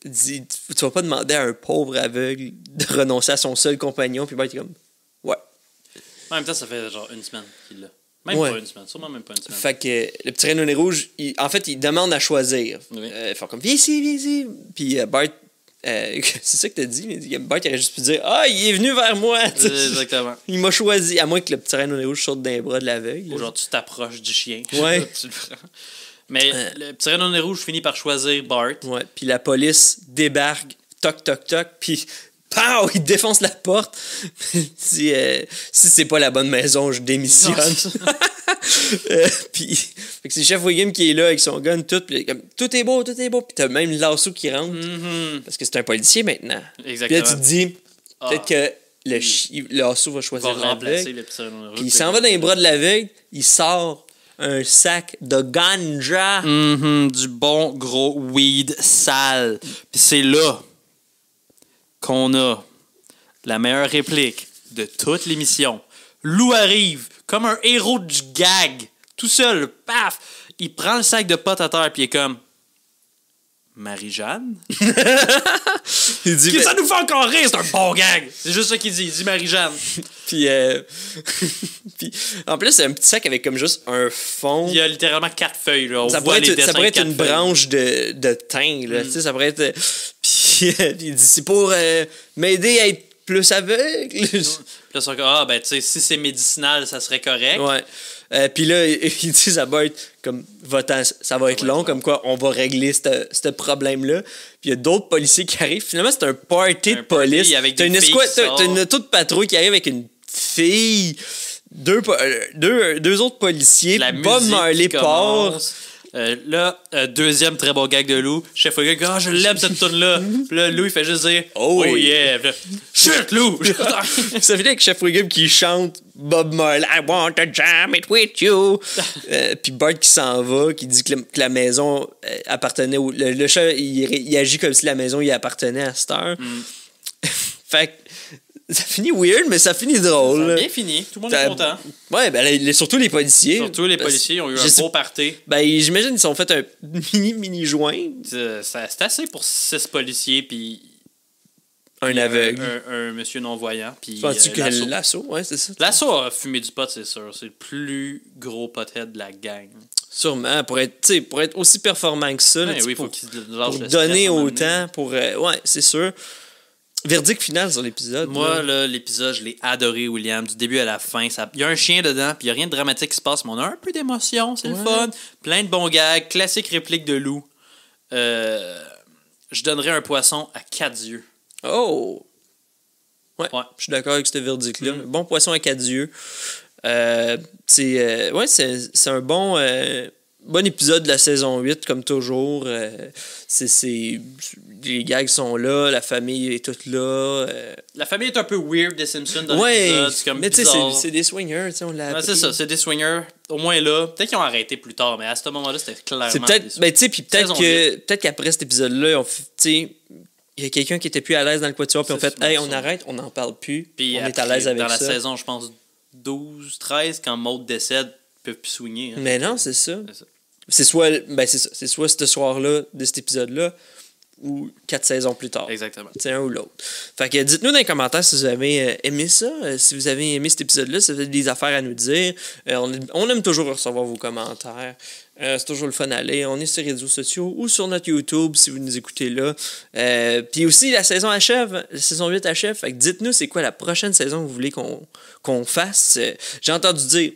il dit, tu vas pas demander à un pauvre aveugle de renoncer à son seul compagnon. Puis Bart est comme, ouais.
En même temps, ça fait genre une semaine qu'il l'a. Même pas une semaine, sûrement même pas une semaine.
Fait que le petit Reino Rouge, en fait, il demande à choisir.
Oui.
Fait comme, viens ici. Puis Bart, c'est ça que t'as dit, mais Bart il aurait juste pu dire, il est venu vers moi.
Exactement.
Il m'a choisi, à moins que le petit Reino Rouge saute d'un bras de l'aveugle.
Ou genre, tu t'approches du chien.
Ouais.
Tu le prends. Mais le petit Reino Rouge finit par choisir Bart.
Ouais, puis la police débarque, toc, puis pow, il défonce la porte. si c'est pas la bonne maison, je démissionne. Puis c'est Chef Wiggum qui est là avec son gun, puis comme, tout est beau. Puis t'as même Lasso qui rentre, parce que c'est un policier maintenant.
Exactement.
Puis là, tu te dis, peut-être que le Lasso va choisir l'aveugle. Puis il s'en va dans les bras de l'aveugle, il sort un sac de ganja.
Du bon gros weed sale. Puis c'est là qu'on a la meilleure réplique de toute l'émission. Lou arrive comme un héros du gag. Tout seul, paf! Il prend le sac de pot à terre puis il est comme... Marie-Jeanne?
Il dit...
Ça nous fait encore rire, c'est un bon gag! C'est juste ça qu'il dit. Il dit Marie-Jeanne.
Puis, puis, en plus, c'est un petit sac avec comme juste un fond.
Il y a littéralement 4 feuilles. Là.
Ça pourrait être une branche de thym. Là. Tu sais, ça pourrait être... Puis il dit, c'est pour m'aider à être plus aveugle.
Puis là, c'est encore, ben, tu sais, si c'est médicinal, ça serait correct.
Ouais. Puis là, il dit, ça va être comme, ça va être long, comme quoi on va régler ce problème-là. Puis il y a d'autres policiers qui arrivent. Finalement, c'est un party de police. T'as une auto de patrouille qui arrive avec une fille, deux autres policiers, Bob Marley part.
Là, deuxième très bon gag de Lou. Chef Wiggum, je l'aime cette tune-là. Puis là, Lou, il fait juste dire oh yeah. Puis là, chut, Lou.
Ça finit avec Chef Wiggum qui chante Bob Marley, I want to jam it with you. Puis Bart qui s'en va, qui dit que la maison appartenait au. Le chat, il agit comme si la maison y appartenait à cette heure. Fait que ça finit weird, mais ça finit drôle.
Ça a bien fini. Tout le monde est content.
Ouais, ben surtout les policiers.
Surtout les policiers ont eu un beau party.
Ben, j'imagine qu'ils ont fait un mini joint.
C'est assez pour 6 policiers, puis
un aveugle.
Un monsieur non-voyant.
Penses-tu que Lasso, ouais, c'est ça?
Lasso a fumé du pot, c'est sûr. C'est le plus gros pothead de la gang.
Sûrement, pour être aussi performant que ça.
Ouais, oui, faut qu'il lâche
pour donner autant. Ouais, c'est sûr. Verdict final sur l'épisode.
Moi, là, l'épisode, je l'ai adoré, William, du début à la fin. Il y a un chien dedans, puis il n'y a rien de dramatique qui se passe, mais on a un peu d'émotion, c'est le fun. Plein de bons gags, classique réplique de Lou. Je donnerais un poisson à 4 yeux.
Oh! Ouais. Je suis d'accord avec ce verdict-là. Bon poisson à 4 yeux. C'est un bon épisode de la saison 8, comme toujours. Les gags sont là, la famille est toute là.
La famille est un peu weird des Simpsons dans l'épisode. C'est comme
mais tu sais, c'est des swingers, on l'a appris.
C'est ça, c'est des swingers. Au moins là. Peut-être qu'ils ont arrêté plus tard, mais à ce moment-là, c'était clairement.
C'est peut-être qu'après cet épisode-là, il y a quelqu'un qui était plus à l'aise dans le quatuor, puis on fait hey, on arrête, on n'en parle plus. Puis on est à l'aise avec ça.
Dans la saison, je pense, 12-13, quand Maud décède, ils peuvent plus swinguer. Hein.
Mais non, c'est ça. C'est soit ce soir-là, de cet épisode-là, ou 4 saisons plus tard.
Exactement.
C'est un ou l'autre. Fait que dites-nous dans les commentaires si vous avez aimé ça, si vous avez aimé cet épisode-là, si vous avez des affaires à nous dire. On aime toujours recevoir vos commentaires. C'est toujours le fun à lire. On est sur les réseaux sociaux ou sur notre YouTube si vous nous écoutez là. Puis aussi, la saison achève. La saison 8 achève. Fait que dites-nous c'est quoi la prochaine saison que vous voulez qu'on fasse. J'ai entendu dire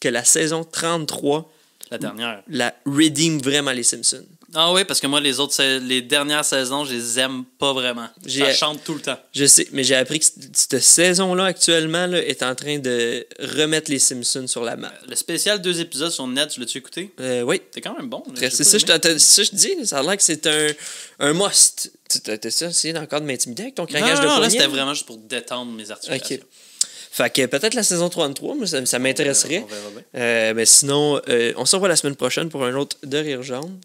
que la saison 33...
La dernière.
La redeem vraiment les Simpsons.
Ah oui, parce que moi, les dernières saisons, je les aime pas vraiment. Ça chante tout le temps.
Je sais, mais j'ai appris que cette saison-là, actuellement, là, est en train de remettre les Simpsons sur la map.
Le spécial 2 épisodes sur Net, tu l'as-tu écouté?
Oui.
C'est quand même bon.
C'est ça, je dis. Ça a l'air que c'est un must. T'as essayé encore de m'intimider avec ton craquage de poignet?
Non, là, c'était vraiment juste pour détendre mes articulations. OK.
Fait que peut-être la saison 33, moi, ça m'intéresserait.
On verra bien.
Mais sinon, on se revoit la semaine prochaine pour un autre de Rire Jaune.